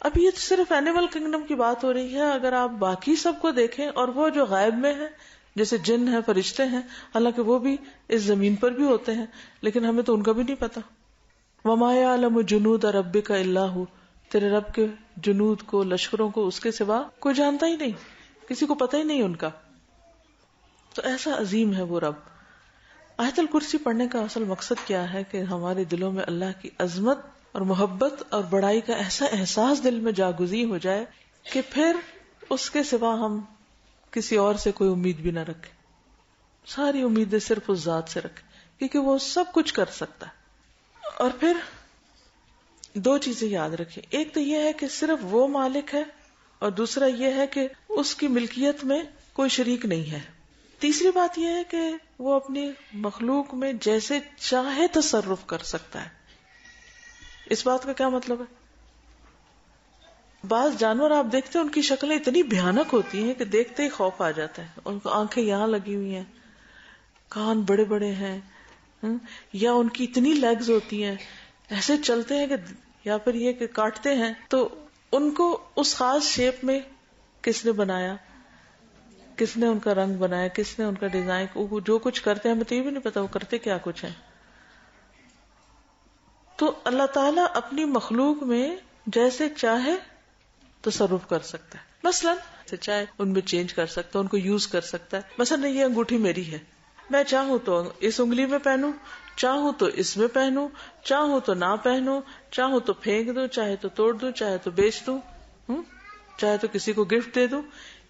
اب یہ صرف اینیمل کنگڈم کی بات ہو رہی ہے، اگر آپ باقی سب کو دیکھیں اور وہ جو غائب میں ہے جیسے جن ہیں، فرشتے ہیں، حالانکہ وہ بھی اس زمین پر بھی ہوتے ہیں لیکن ہمیں تو ان کا بھی نہیں پتا. وما یعلم جنود ربک الا ھو. تیرے رب کے جنود کو، لشکروں کو اس کے سوا کوئی جانتا ہی نہیں، کسی کو پتہ ہی نہیں ان کا. تو ایسا عظیم ہے وہ رب. آیت الکرسی پڑھنے کا اصل مقصد کیا ہے کہ ہمارے دلوں میں اللہ کی عظمت اور محبت اور بڑائی کا ایسا احساس دل میں جاگزی ہو جائے کہ پھر اس کے سوا ہم کسی اور سے کوئی امید بھی نہ رکھیں، ساری امیدیں صرف اس ذات سے رکھیں کیونکہ وہ سب کچھ کر سکتا ہے. اور پھر 2 چیزیں یاد رکھیں، ایک تو یہ ہے کہ صرف وہ مالک ہے اور دوسرا یہ ہے کہ اس کی ملکیت میں کوئی شریک نہیں ہے. تیسری بات یہ ہے کہ وہ اپنی مخلوق میں جیسے چاہے تصرف کر سکتا ہے. اس بات کا کیا مطلب ہے؟ بعض جانور آپ دیکھتے ہیں ان کی شکلیں اتنی بھیانک ہوتی ہیں کہ دیکھتے ہی خوف آ جاتا ہے. ان کو آنکھیں یہاں لگی ہوئی ہیں، کان بڑے بڑے ہیں، یا ان کی اتنی لیگز ہوتی ہیں، ایسے چلتے ہیں کہ، یا پھر یہ کہ کاٹتے ہیں. تو ان کو اس خاص شیپ میں کس نے بنایا، کس نے ان کا رنگ بنایا، کس نے ان کا ڈیزائن، جو کچھ کرتے ہیں ہمیں تو یہ بھی نہیں پتا وہ کرتے کیا کچھ ہیں. تو اللہ تعالیٰ اپنی مخلوق میں جیسے چاہے تصرف کر سکتا ہے. مثلا چاہے ان میں چینج کر سکتا ہے، ان کو یوز کر سکتا ہے. مثلا یہ انگوٹھی میری ہے، میں چاہوں تو اس انگلی میں پہنوں، چاہوں تو اس میں پہنوں، چاہوں تو نہ پہنوں، چاہوں تو پھینک دوں، چاہے تو توڑ دوں، چاہے تو بیچ دوں، چاہے تو کسی کو گفٹ دے دوں.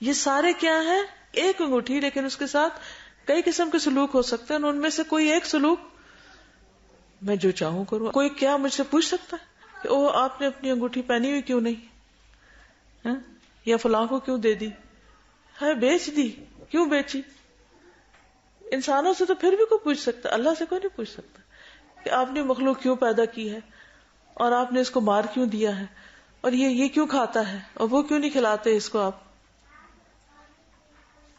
یہ سارے کیا ہیں؟ ایک انگوٹھی، لیکن اس کے ساتھ کئی قسم کے سلوک ہو سکتے ہیں. ان میں سے کوئی ایک سلوک میں جو چاہوں کروں. کوئی کیا مجھ سے پوچھ سکتا ہے کہ او آپ نے اپنی انگوٹھی پہنی ہوئی کیوں نہیں، یا فلاں کو کیوں دے دی، ہے بیچ دی، کیوں بیچی؟ انسانوں سے تو پھر بھی کوئی پوچھ سکتا، اللہ سے کوئی نہیں پوچھ سکتا کہ آپ نے مخلوق کیوں پیدا کی ہے اور آپ نے اس کو مار کیوں دیا ہے اور یہ کیوں کھاتا ہے اور وہ کیوں نہیں کھلاتے اس کو. آپ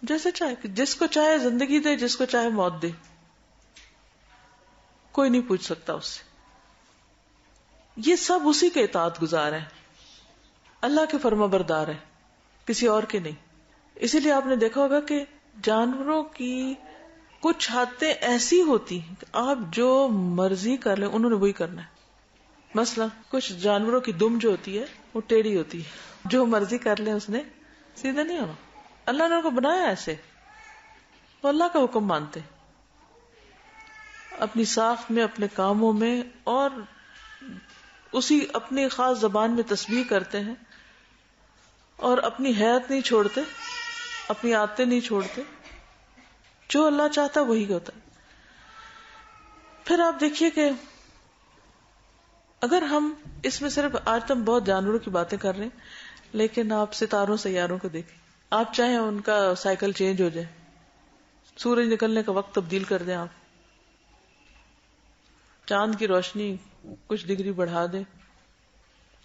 جیسے چاہے، جس کو چاہے زندگی دے، جس کو چاہے موت دے، کوئی نہیں پوچھ سکتا اس سے. یہ سب اسی کے اطاعت گزار ہیں، اللہ کے فرما بردار ہیں، کسی اور کے نہیں. اسی لیے آپ نے دیکھا ہوگا کہ جانوروں کی کچھ حادثے ایسی ہوتی ہیں کہ آپ جو مرضی کر لیں انہوں نے وہی کرنا ہے. مثلا کچھ جانوروں کی دم جو ہوتی ہے وہ ٹیڑھی ہوتی ہے، جو مرضی کر لیں اس نے سیدھا نہیں ہونا. اللہ نے ان کو بنایا ایسے. وہ اللہ کا حکم مانتے، اپنی ساخت میں، اپنے کاموں میں، اور اسی اپنی خاص زبان میں تسبیح کرتے ہیں، اور اپنی حیات نہیں چھوڑتے، اپنی عادتیں نہیں چھوڑتے. جو اللہ چاہتا وہی ہوتا ہے. پھر آپ دیکھیے کہ اگر ہم اس میں صرف آج تم بہت جانوروں کی باتیں کر رہے ہیں، لیکن آپ ستاروں سیاروں کو دیکھیں. آپ چاہیں ان کا سائیکل چینج ہو جائے، سورج نکلنے کا وقت تبدیل کر دیں، آپ چاند کی روشنی کچھ ڈگری بڑھا دیں،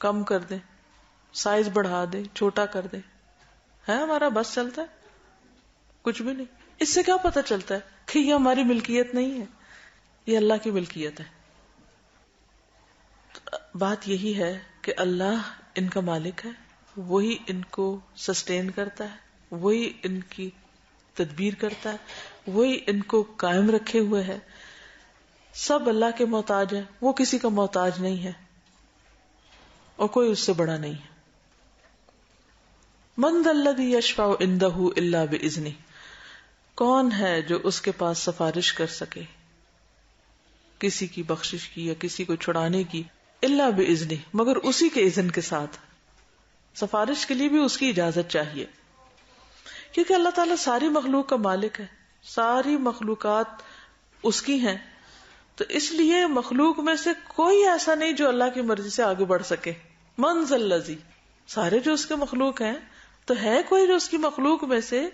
کم کر دیں، سائز بڑھا دیں، چھوٹا کر دیں، ہے ہمارا بس چلتا ہے؟ کچھ بھی نہیں. اس سے کیا پتہ چلتا ہے کہ یہ ہماری ملکیت نہیں ہے، یہ اللہ کی ملکیت ہے. بات یہی ہے کہ اللہ ان کا مالک ہے، وہی ان کو سسٹین کرتا ہے، وہی ان کی تدبیر کرتا ہے، وہی ان کو قائم رکھے ہوئے ہے. سب اللہ کے محتاج ہیں، وہ کسی کا محتاج نہیں ہے، اور کوئی اس سے بڑا نہیں ہے. من ذا الذی یشفع عندہ الا باذنہ، کون ہے جو اس کے پاس سفارش کر سکے کسی کی بخشش کی یا کسی کو چھڑانے کی، الا باذنہ، مگر اسی کے اذن کے ساتھ. سفارش کے لیے بھی اس کی اجازت چاہیے، کیونکہ اللہ تعالیٰ ساری مخلوق کا مالک ہے، ساری مخلوقات اس کی ہیں، تو اس لیے مخلوق میں سے کوئی ایسا نہیں جو اللہ کی مرضی سے آگے بڑھ سکے. من ذا الذی، سارے جو اس کے مخلوق ہیں، تو ہے کوئی جو اس کی مخلوق میں سے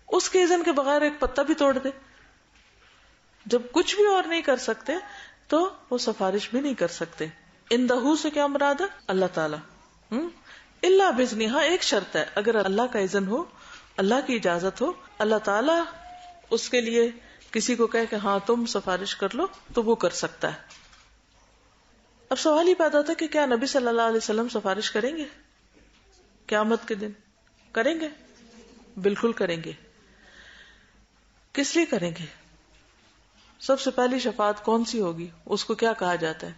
اس کے اذن کے بغیر ایک پتا بھی توڑ دے؟ جب کچھ بھی اور نہیں کر سکتے تو وہ سفارش بھی نہیں کر سکتے. اندہ سے کیا مراد ہے؟ اللہ تعالیٰ. الا باذنہ، ہاں ایک شرط ہے، اگر اللہ کا اذن ہو، اللہ کی اجازت ہو، اللہ تعالیٰ اس کے لیے کسی کو کہے کہ ہاں تم سفارش کر لو، تو وہ کر سکتا ہے. اب سوال ہی پیدا ہوتا ہے کہ کیا نبی صلی اللہ علیہ وسلم سفارش کریں گے قیامت کے دن؟ کریں گے، بالکل کریں گے. کس لیے کریں گے؟ سب سے پہلی شفاعت کون سی ہوگی؟ اس کو کیا کہا جاتا ہے؟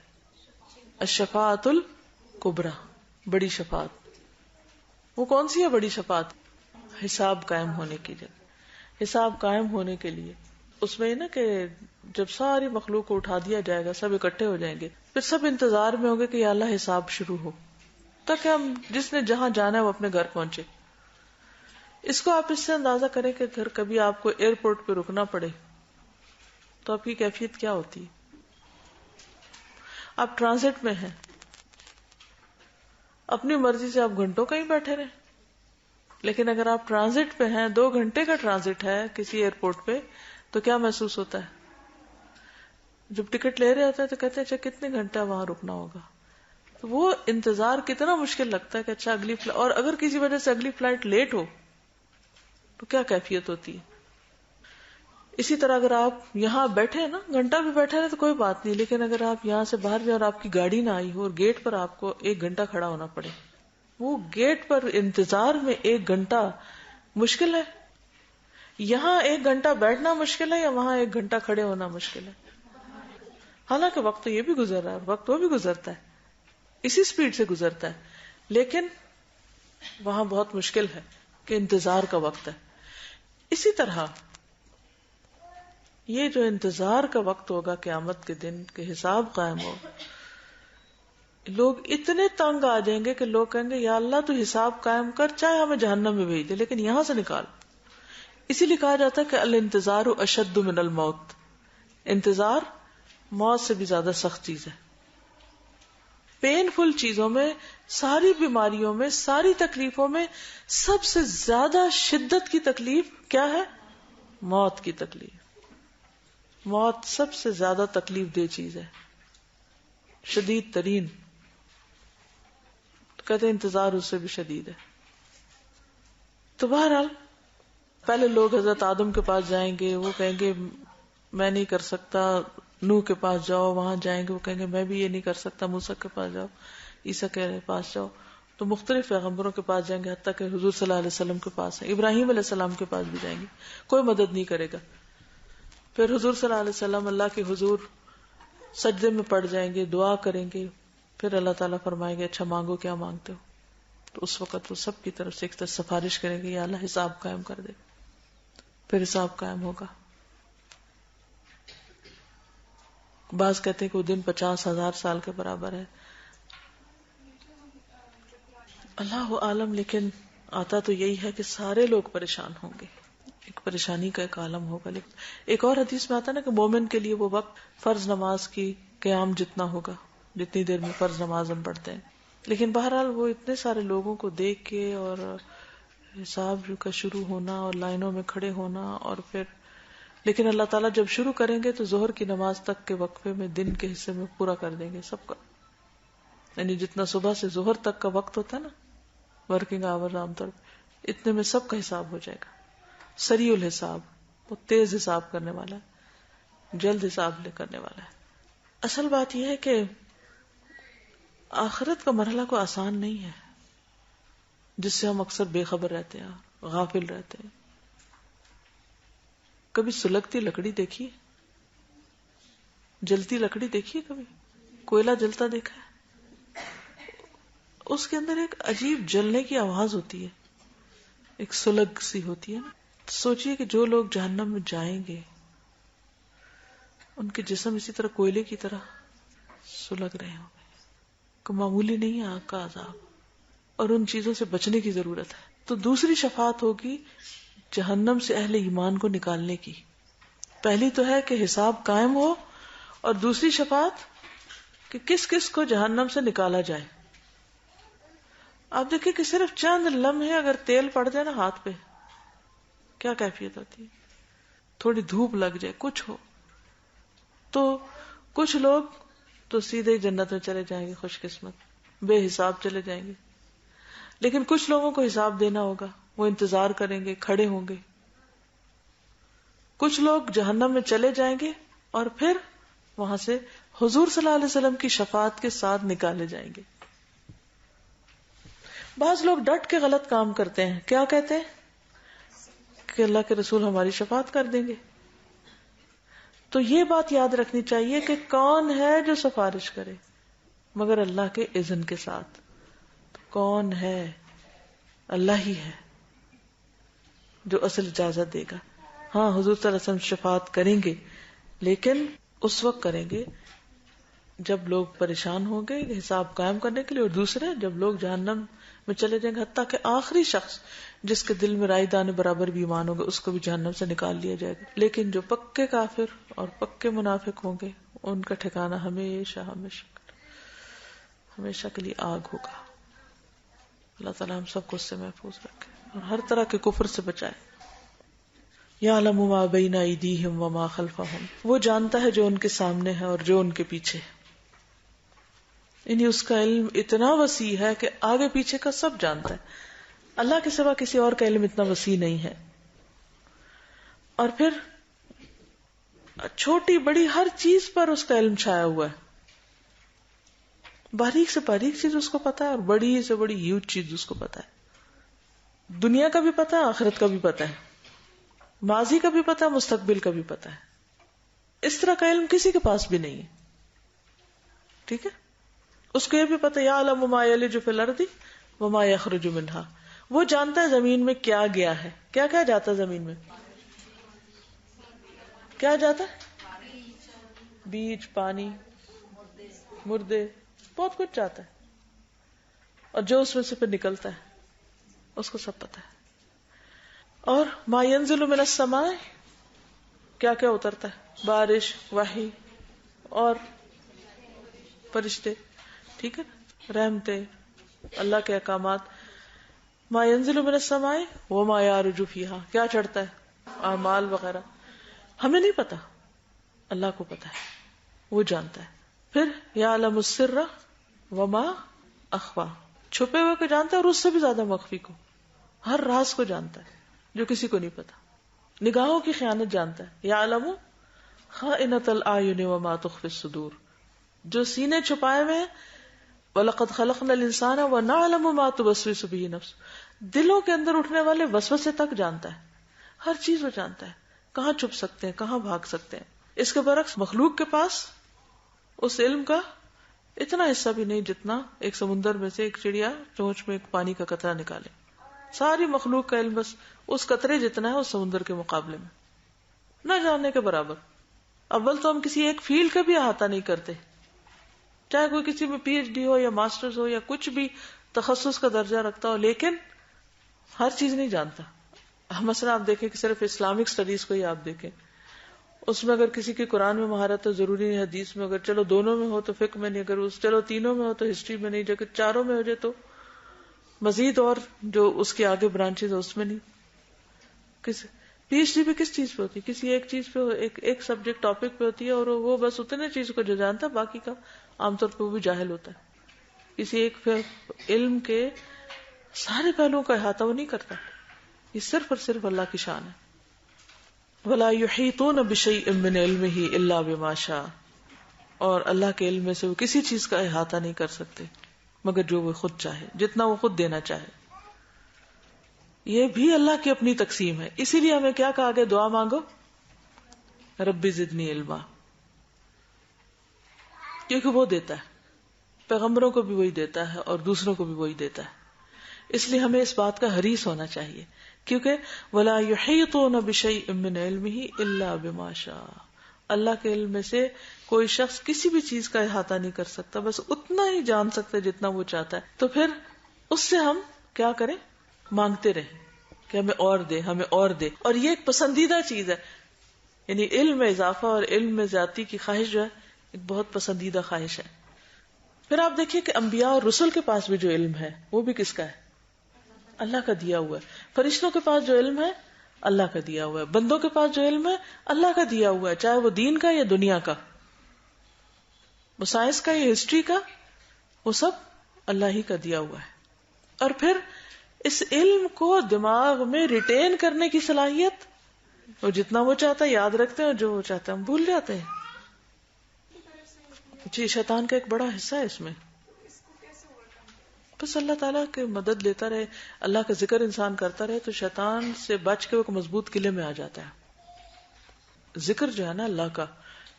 الشفاعت الکبریٰ، بڑی شفاعت. وہ کون سی ہے بڑی شفاعت؟ حساب قائم ہونے کی جگہ، حساب قائم ہونے کے لیے. اس میں نا کہ جب ساری مخلوق کو اٹھا دیا جائے گا، سب اکٹھے ہو جائیں گے، پھر سب انتظار میں ہوں گے کہ یا اللہ حساب شروع ہو، تاکہ ہم جس نے جہاں جانا ہے وہ اپنے گھر پہنچے. اس کو آپ اس سے اندازہ کریں کہ اگر کبھی آپ کو ایئرپورٹ پہ رکنا پڑے تو آپ کی کیفیت کیا ہوتی ہے. آپ ٹرانزٹ میں ہیں، اپنی مرضی سے آپ گھنٹوں کہیں بیٹھے رہیں، لیکن اگر آپ ٹرانزٹ پہ ہیں، 2 گھنٹے کا ٹرانزٹ ہے کسی ایئرپورٹ پہ، تو کیا محسوس ہوتا ہے؟ جب ٹکٹ لے رہے ہوتے ہیں تو کہتے ہیں اچھا کتنے گھنٹہ وہاں رکنا ہوگا، تو وہ انتظار کتنا مشکل لگتا ہے کہ اچھا اگلی اور اگر کسی وجہ سے اگلی فلائٹ لیٹ ہو تو کیا کیفیت ہوتی ہے. اسی طرح اگر آپ یہاں بیٹھے نا، گھنٹہ بھی بیٹھے رہے تو کوئی بات نہیں، لیکن اگر آپ یہاں سے باہر جائیں اور آپ کی گاڑی نہ آئی ہو اور گیٹ پر آپ کو 1 گھنٹہ کھڑا ہونا پڑے، وہ گیٹ پر انتظار میں 1 گھنٹہ مشکل ہے. یہاں 1 گھنٹہ بیٹھنا مشکل ہے یا وہاں 1 گھنٹہ کھڑے ہونا مشکل ہے؟ حالانکہ وقت تو یہ بھی گزر رہا ہے، وقت وہ بھی گزرتا ہے، اسی سپیڈ سے گزرتا ہے، لیکن وہاں بہت مشکل ہے کہ انتظار کا وقت ہے. اسی طرح یہ جو انتظار کا وقت ہوگا قیامت کے دن کہ حساب قائم ہو، لوگ اتنے تنگ آ جائیں گے کہ لوگ کہیں گے یا اللہ تو حساب قائم کر، چاہے ہمیں جہنم میں بھیج دے لیکن یہاں سے نکال. اسی لیے کہا جاتا ہے کہ الانتظار اشد من الموت، انتظار موت سے بھی زیادہ سخت چیز ہے. پین فل چیزوں میں، ساری بیماریوں میں، ساری تکلیفوں میں سب سے زیادہ شدت کی تکلیف کیا ہے؟ موت کی تکلیف. موت سب سے زیادہ تکلیف دہ چیز ہے، شدید ترین. کہتے ہیں انتظار اس سے بھی شدید ہے. تو بہرحال پہلے لوگ حضرت آدم کے پاس جائیں گے، وہ کہیں گے میں نہیں کر سکتا. نوح کے پاس جاؤ، وہاں جائیں گے، وہ کہیں گے میں بھی یہ نہیں کر سکتا. موسیٰ کے پاس جاؤ، عیسیٰ کے پاس جاؤ. تو مختلف پیغمبروں کے پاس جائیں گے، حتیٰ کہ حضور صلی اللہ علیہ وسلم کے پاس ہیں، ابراہیم علیہ السلام کے پاس بھی جائیں گے، کوئی مدد نہیں کرے گا. پھر حضور صلی اللہ علیہ وسلم اللہ کے حضور سجدے میں پڑ جائیں گے، دعا کریں گے، پھر اللہ تعالیٰ فرمائیں گے اچھا مانگو کیا مانگتے ہو. تو اس وقت وہ سب کی طرف سے ایک طرف سفارش کریں گے یا اللہ حساب قائم کر دے. پھر حساب قائم ہوگا. بعض کہتے ہیں کہ وہ دن 50,000 سال کے برابر ہے. اللہ عالم، لیکن آتا تو یہی ہے کہ سارے لوگ پریشان ہوں گے، ایک پریشانی کا ایک عالم ہوگا. لیکن ایک اور حدیث میں آتا ہے نا کہ مومن کے لیے وہ وقت فرض نماز کی قیام جتنا ہوگا، جتنی دیر میں فرض نماز ہم پڑھتے ہیں. لیکن بہرحال وہ اتنے سارے لوگوں کو دیکھ کے اور حساب کا شروع ہونا اور لائنوں میں کھڑے ہونا، اور پھر لیکن اللہ تعالیٰ جب شروع کریں گے تو ظہر کی نماز تک کے وقفے میں دن کے حصے میں پورا کر دیں گے سب کا. یعنی جتنا صبح سے ظہر تک کا وقت ہوتا ہے نا، ورکنگ آور عام طور پہ، اتنے میں سب کا حساب ہو جائے گا. سریع الحساب، وہ تیز حساب کرنے والا ہے، جلد حساب کرنے والا ہے. اصل بات یہ ہے کہ آخرت کا مرحلہ کوئی آسان نہیں ہے، جس سے ہم اکثر بے خبر رہتے ہیں، غافل رہتے ہیں. کبھی سلگتی لکڑی دیکھی، جلتی لکڑی دیکھی، کبھی کوئلہ جلتا دیکھا ہے؟ اس کے اندر ایک عجیب جلنے کی آواز ہوتی ہے، ایک سلگ سی ہوتی ہے نا. سوچئے کہ جو لوگ جہنم میں جائیں گے ان کے جسم اسی طرح کوئلے کی طرح سلگ رہے ہوں گے. کو معمولی نہیں ہے آگ کا عذاب، اور ان چیزوں سے بچنے کی ضرورت ہے. تو دوسری شفاعت ہوگی جہنم سے اہل ایمان کو نکالنے کی. پہلی تو ہے کہ حساب قائم ہو، اور دوسری شفاعت کہ کس کس کو جہنم سے نکالا جائے. آپ دیکھیں کہ صرف چند لمحے اگر تیل پڑ جائے نا ہاتھ پہ، کیا کیفیت ہوتی ہے. تھوڑی دھوپ لگ جائے، کچھ ہو تو کچھ لوگ تو سیدھے جنت میں چلے جائیں گے، خوش قسمت، بے حساب چلے جائیں گے. لیکن کچھ لوگوں کو حساب دینا ہوگا، وہ انتظار کریں گے، کھڑے ہوں گے. کچھ لوگ جہنم میں چلے جائیں گے اور پھر وہاں سے حضور صلی اللہ علیہ وسلم کی شفاعت کے ساتھ نکالے جائیں گے. بعض لوگ ڈٹ کے غلط کام کرتے ہیں. کیا کہتے ہیں کہ اللہ کے رسول ہماری شفاعت کر دیں گے. تو یہ بات یاد رکھنی چاہیے کہ کون ہے جو سفارش کرے مگر اللہ کے اذن کے ساتھ. تو کون ہے؟ اللہ ہی ہے جو اصل اجازت دے گا. ہاں حضور صلی اللہ علیہ وسلم شفاعت کریں گے، لیکن اس وقت کریں گے جب لوگ پریشان ہوں گے حساب قائم کرنے کے لیے، اور دوسرے جب لوگ جہنم میں چلے جائیں گے، حتیٰ کہ آخری شخص جس کے دل میں رائی دانے برابر بھی ایمان ہوگا اس کو بھی جہنم سے نکال لیا جائے گا. لیکن جو پکے کافر اور پکے منافق ہوں گے ان کا ٹھکانہ ہمیشہ ہمیشہ ہمیشہ کے لیے آگ ہوگا. اللہ تعالیٰ ہم سب کو اس سے محفوظ رکھے اور ہر طرح کے کفر سے بچائے. یعلم ما بین ایدیہم وما خلفہم، وہ جانتا ہے جو ان کے سامنے ہے اور جو ان کے پیچھے. یعنی اس کا علم اتنا وسیع ہے کہ آگے پیچھے کا سب جانتا ہے. اللہ کے سوا کسی اور کا علم اتنا وسیع نہیں ہے. اور پھر چھوٹی بڑی ہر چیز پر اس کا علم چھایا ہوا ہے. باریک سے باریک چیز اس کو پتا ہے اور بڑی سے بڑی ہیوج چیز اس کو پتا ہے. دنیا کا بھی پتا ہے، آخرت کا بھی پتا ہے، ماضی کا بھی پتا ہے، مستقبل کا بھی پتا ہے. اس طرح کا علم کسی کے پاس بھی نہیں ہے. ٹھیک ہے، اس کو یہ بھی پتا یعلم ما یلج فی الارض وما یخرج منہا، وہ جانتا ہے زمین میں کیا گیا ہے. کیا کیا جاتا ہے زمین میں؟ کیا جاتا ہے؟ بیج، پانی، مردے، بہت کچھ جاتا ہے. اور جو اس میں سے پھر نکلتا ہے اس کو سب پتا ہے. اور ما ينزل من السماء، کیا کیا اترتا ہے، بارش، وحی اور فرشتے. ٹھیک ہے، رحمتیں، اللہ کے احکامات. ما ينزل من السماء وما يعرج فيها، کیا چڑھتا ہے، اعمال وغیرہ. ہمیں نہیں پتا، اللہ کو پتا ہے، وہ جانتا ہے. پھر یعلم السر وما اخفا، چھپے ہوئے کو جانتا ہے اور اس سے بھی زیادہ مخفی کو، ہر راز کو جانتا ہے جو کسی کو نہیں پتا. نگاہوں کی خیانت جانتا ہے. یعلم خائنۃ الاعین وما تخفی الصدور، جو سینے چھپائے ہوئے ہیں. وَلَقَدْ خَلَقْنَا الْإِنسَانَ وَنَعْلَمُ مَا تُوَسْوِسُ بِهِ نَفْسُهُ، دلوں کے اندر اٹھنے والے وسوسے تک جانتا ہے. ہر چیز وہ جانتا ہے، کہاں چھپ سکتے ہیں، کہاں بھاگ سکتے ہیں. اس کے برعکس مخلوق کے پاس اس علم کا اتنا حصہ بھی نہیں جتنا ایک سمندر میں سے ایک چڑیا چونچ میں ایک پانی کا قطرہ نکالے. ساری مخلوق کا علم بس اس قطرے جتنا ہے اس سمندر کے مقابلے میں، نہ جاننے کے برابر. اول تو ہم کسی ایک فیلڈ کا بھی احاطہ نہیں کرتے، چاہے کوئی کسی میں پی ایچ ڈی ہو یا ماسٹرز ہو یا کچھ بھی تخصص کا درجہ رکھتا ہو، لیکن ہر چیز نہیں جانتا. مثلا آپ دیکھیں کہ صرف اسلامک اسٹڈیز کو ہی آپ دیکھیں، اس میں اگر کسی کی قرآن میں مہارت تو ضروری نہیں، حدیث میں، اگر چلو دونوں میں ہو تو فقہ میں نہیں، اگر چلو تینوں میں ہو تو ہسٹری میں نہیں، اگر چاروں میں ہو جائے تو مزید اور جو اس کے آگے برانچز ہے اس میں نہیں. پی ایچ ڈی بھی کس چیز پہ ہوتی ہے؟ کسی ایک چیز پہ، ایک سبجیکٹ ٹاپک پہ ہوتی ہے، اور وہ بس اتنے چیز کو جو جانتا ہے، باقی کا عام طور پہ وہ بھی جاہل ہوتا ہے. کسی ایک علم کے سارے پہلوؤں کا احاطہ وہ نہیں کرتا. یہ صرف اور صرف اللہ کی شان ہے. وَلَا يُحِيطُونَ بِشَيْءٍ مِّنْ عِلْمِهِ إِلَّا بِمَا شَاءَ، اور اللہ کے علم میں سے وہ کسی چیز کا احاطہ نہیں کر سکتے مگر جو وہ خود چاہے، جتنا وہ خود دینا چاہے. یہ بھی اللہ کی اپنی تقسیم ہے. اسی لیے ہمیں کیا کہا گیا؟ دعا مانگو ربی زدنی علما، کیونکہ وہ دیتا ہے، پیغمبروں کو بھی وہی دیتا ہے اور دوسروں کو بھی وہی دیتا ہے. اس لیے ہمیں اس بات کا حریص ہونا چاہیے، کیونکہ ولا یحیطون بشیء من علمہ الا بما شاء، اللہ کے علم میں سے کوئی شخص کسی بھی چیز کا احاطہ نہیں کر سکتا، بس اتنا ہی جان سکتا جتنا وہ چاہتا ہے. تو پھر اس سے ہم کیا کریں؟ مانگتے رہیں کہ ہمیں اور دے، ہمیں اور دے. اور یہ ایک پسندیدہ چیز ہے، یعنی علم میں اضافہ اور علم میں زیادتی کی خواہش جو ہے ایک بہت پسندیدہ خواہش ہے. پھر آپ دیکھیے کہ انبیاء اور رسل کے پاس بھی جو علم ہے وہ بھی کس کا ہے؟ اللہ کا دیا ہوا ہے. فرشتوں کے پاس جو علم ہے اللہ کا دیا ہوا ہے. بندوں کے پاس جو علم ہے اللہ کا دیا ہوا ہے، چاہے وہ دین کا یا دنیا کا، وہ سائنس کا یا ہسٹری کا، وہ سب اللہ ہی کا دیا ہوا ہے. اور پھر اس علم کو دماغ میں ریٹین کرنے کی صلاحیت، وہ جتنا وہ چاہتا ہے یاد رکھتے ہیں اور جو وہ چاہتا ہے ہم بھول جاتے ہیں. جی شیطان کا ایک بڑا حصہ ہے اس میں. بس اللہ تعالیٰ کی مدد لیتا رہے، اللہ کا ذکر انسان کرتا رہے تو شیطان سے بچ کے وہ ایک مضبوط قلعے میں آ جاتا ہے. ذکر جو ہے نا اللہ کا،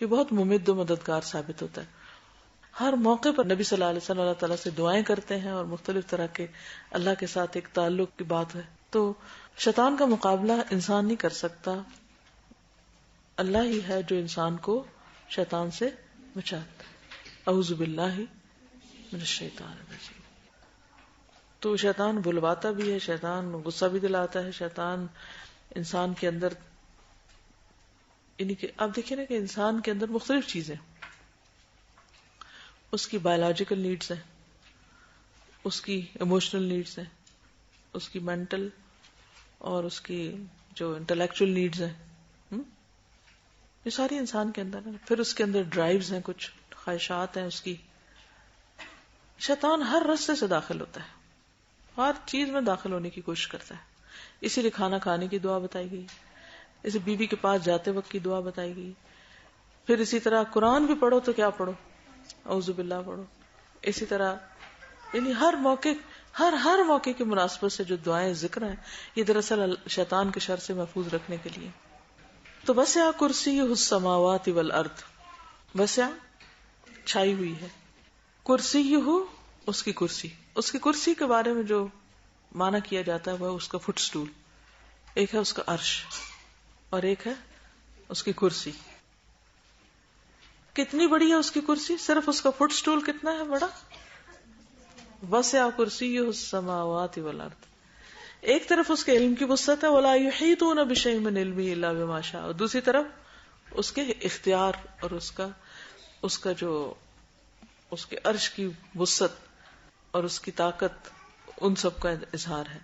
یہ بہت ممد و مددگار ثابت ہوتا ہے. ہر موقع پر نبی صلی اللہ علیہ وسلم اللہ تعالیٰ سے دعائیں کرتے ہیں اور مختلف طرح کے اللہ کے ساتھ ایک تعلق کی بات ہے. تو شیطان کا مقابلہ انسان نہیں کر سکتا، اللہ ہی ہے جو انسان کو شیطان سے بچاتا ہے. اعوذ باللہ من الشیطان الرجیم. تو شیطان بلواتا بھی ہے، شیطان غصہ بھی دلاتا ہے، شیطان انسان کے اندر، یعنی کہ آپ دیکھیں نا کہ انسان کے اندر مختلف چیزیں، اس کی بایولوجیکل نیڈز ہیں، اس کی ایموشنل نیڈز ہیں، اس کی مینٹل اور اس کی جو انٹلیکچوئل نیڈز ہیں، یہ ساری انسان کے اندر ہے. پھر اس کے اندر ڈرائیوز ہیں، کچھ خواہشات ہیں اس کی. شیطان ہر رستے سے داخل ہوتا ہے، ہر چیز میں داخل ہونے کی کوشش کرتا ہے. اسی لیے کھانا کھانے کی دعا بتائی گئی، اسے بیوی کے پاس جاتے وقت کی دعا بتائی گئی. پھر اسی طرح قرآن بھی پڑھو تو کیا پڑھو؟ اعوذ باللہ پڑھو. اسی طرح یعنی ہر موقع کی مناسبت سے جو دعائیں ذکر ہیں یہ دراصل شیطان کے شر سے محفوظ رکھنے کے لیے. تو وسع کرسیہ السماوات والارض، وسع چھائی ہوئی ہے، کرسیہ اس کی کرسی. اس کی کرسی کے بارے میں جو معنی کیا جاتا ہے وہ اس کا فٹ سٹول. ایک ہے اس کا عرش اور ایک ہے اس کی کرسی. کتنی بڑی ہے اس کی کرسی؟ صرف اس کا فٹ سٹول کتنا ہے بڑا؟ وسع کرسیہ السماوات والارض. ایک طرف اس کے علم کی وسعت ہے، ولا یحیطون بشیء من علمہ الا بما شاء، اور دوسری طرف اس کے اختیار اور اس کا جو اس کے عرش کی وسعت اور اس کی طاقت، ان سب کا اظہار ہے.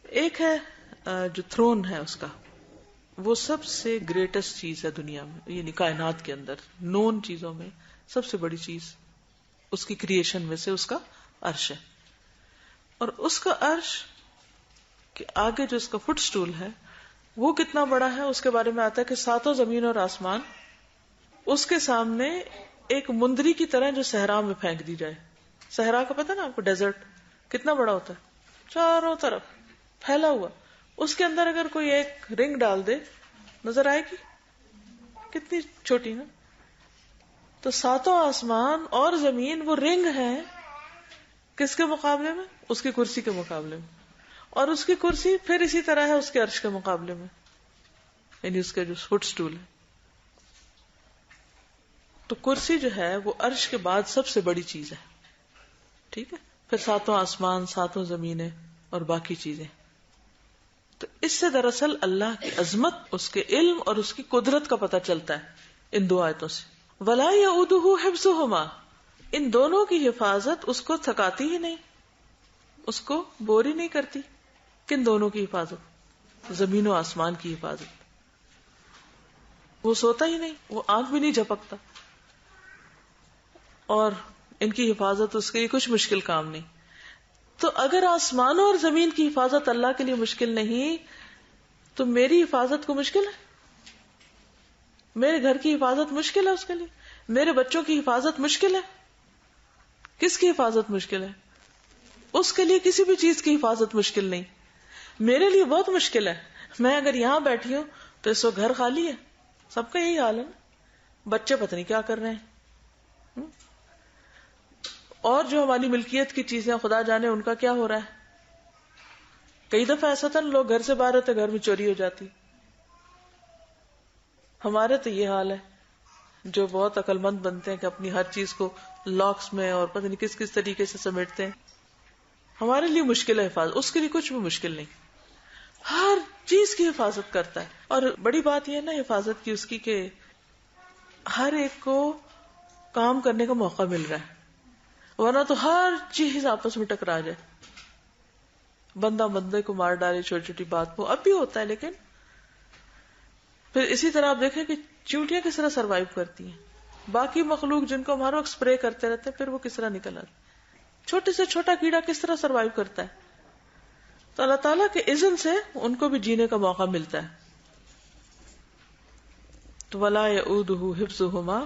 ایک ہے جو تھرون ہے اس کا، وہ سب سے گریٹسٹ چیز ہے دنیا میں، یعنی کائنات کے اندر نون چیزوں میں سب سے بڑی چیز اس کی کریشن میں سے اس کا عرش ہے. اور اس کا عرش کے آگے جو اس کا فٹ سٹول ہے وہ کتنا بڑا ہے، اس کے بارے میں آتا ہے کہ ساتوں زمین اور آسمان اس کے سامنے ایک مندری کی طرح جو صحرا میں پھینک دی جائے. صحرا کا پتہ نا آپ کو، ڈیزرٹ کتنا بڑا ہوتا ہے، چاروں طرف پھیلا ہوا. اس کے اندر اگر کوئی ایک رنگ ڈال دے نظر آئے گی کتنی چھوٹی نا. تو ساتوں آسمان اور زمین وہ رنگ ہے کس کے مقابلے میں؟ اس کی کرسی کے مقابلے میں. اور اس کی کرسی پھر اسی طرح ہے اس کے عرش کے مقابلے میں، یعنی اس کا جو فٹ سٹول ہے. تو کرسی جو ہے وہ عرش کے بعد سب سے بڑی چیز ہے. ٹھیک ہے، پھر ساتوں آسمان، ساتوں زمینیں اور باقی چیزیں. تو اس سے دراصل اللہ کی عظمت، اس کے علم اور اس کی قدرت کا پتہ چلتا ہے ان دو آیتوں سے. وَلَا يَئُودُهُ حِفْظُهُمَا، ان دونوں کی حفاظت اس کو تھکاتی ہی نہیں، اس کو بور ہی نہیں کرتی. کن دونوں کی حفاظت؟ زمین و آسمان کی حفاظت. وہ سوتا ہی نہیں، وہ آنکھ بھی نہیں جھپکتا، اور ان کی حفاظت اس کے لیے کچھ مشکل کام نہیں. تو اگر آسمانوں اور زمین کی حفاظت اللہ کے لیے مشکل نہیں تو میری حفاظت کو مشکل ہے؟ میرے گھر کی حفاظت مشکل ہے اس کے لیے؟ میرے بچوں کی حفاظت مشکل ہے؟ کس کی حفاظت مشکل ہے؟ اس کے لیے کسی بھی چیز کی حفاظت مشکل نہیں. میرے لیے بہت مشکل ہے. میں اگر یہاں بیٹھی ہوں تو اس وقت گھر خالی ہے، سب کا یہی حال ہے نا. بچے پتہ نہیں کیا کر رہے ہیں، اور جو ہماری ملکیت کی چیزیں خدا جانے ان کا کیا ہو رہا ہے. کئی دفعہ ایسا تھا لوگ گھر سے باہر ہوتے گھر میں چوری ہو جاتی. ہمارے تو یہ حال ہے، جو بہت عقل مند بنتے ہیں کہ اپنی ہر چیز کو لاکس میں اور پتہ نہیں کس کس طریقے سے سمیٹتے ہیں. ہمارے لیے مشکل ہے حفاظت، اس کے لیے کچھ بھی مشکل نہیں. ہر چیز کی حفاظت کرتا ہے. اور بڑی بات یہ ہے نا حفاظت کی اس کی کہ ہر ایک کو کام کرنے کا موقع مل رہا ہے، ورنہ تو ہر چیز آپس میں ٹکرا جائے، بندہ بندے کو مار ڈالے چھوٹی چھوٹی بات کو. اب بھی ہوتا ہے، لیکن پھر اسی طرح آپ دیکھیں کہ چیونٹیاں کس طرح سروائیو کرتی ہیں. باقی مخلوق جن کو ہمارا اسپرے کرتے رہتے ہیں پھر وہ کس طرح نکل آتے. چھوٹے سے چھوٹا کیڑا کس طرح سروائیو کرتا ہے. تو اللہ تعالیٰ کے اذن سے ان کو بھی جینے کا موقع ملتا ہے. تو وَلَا يَئُودُهُ حِفْظُهُمَا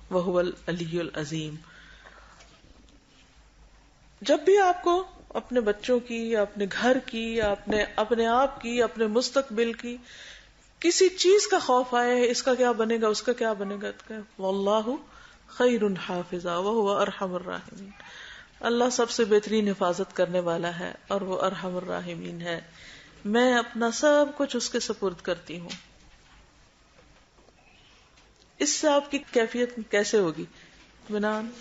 وَهُوَ الْعَلِيُّ الْعَظِيمُ. جب بھی آپ کو اپنے بچوں کی یا اپنے گھر کی یا اپنے آپ کی، اپنے مستقبل کی کسی چیز کا خوف آئے، اس کا کیا بنے گا، اس کا کیا بنے گا، وَاللَّهُ خَيْرٌ حَافِظًا وَهُوَ أَرْحَمُ الرَّاحِمِينَ. اللہ سب سے بہترین حفاظت کرنے والا ہے اور وہ ارحم الراحمین ہے. میں اپنا سب کچھ اس کے سپرد کرتی ہوں. اس سے آپ کی کیفیت کیسے ہوگی؟ اطمینان،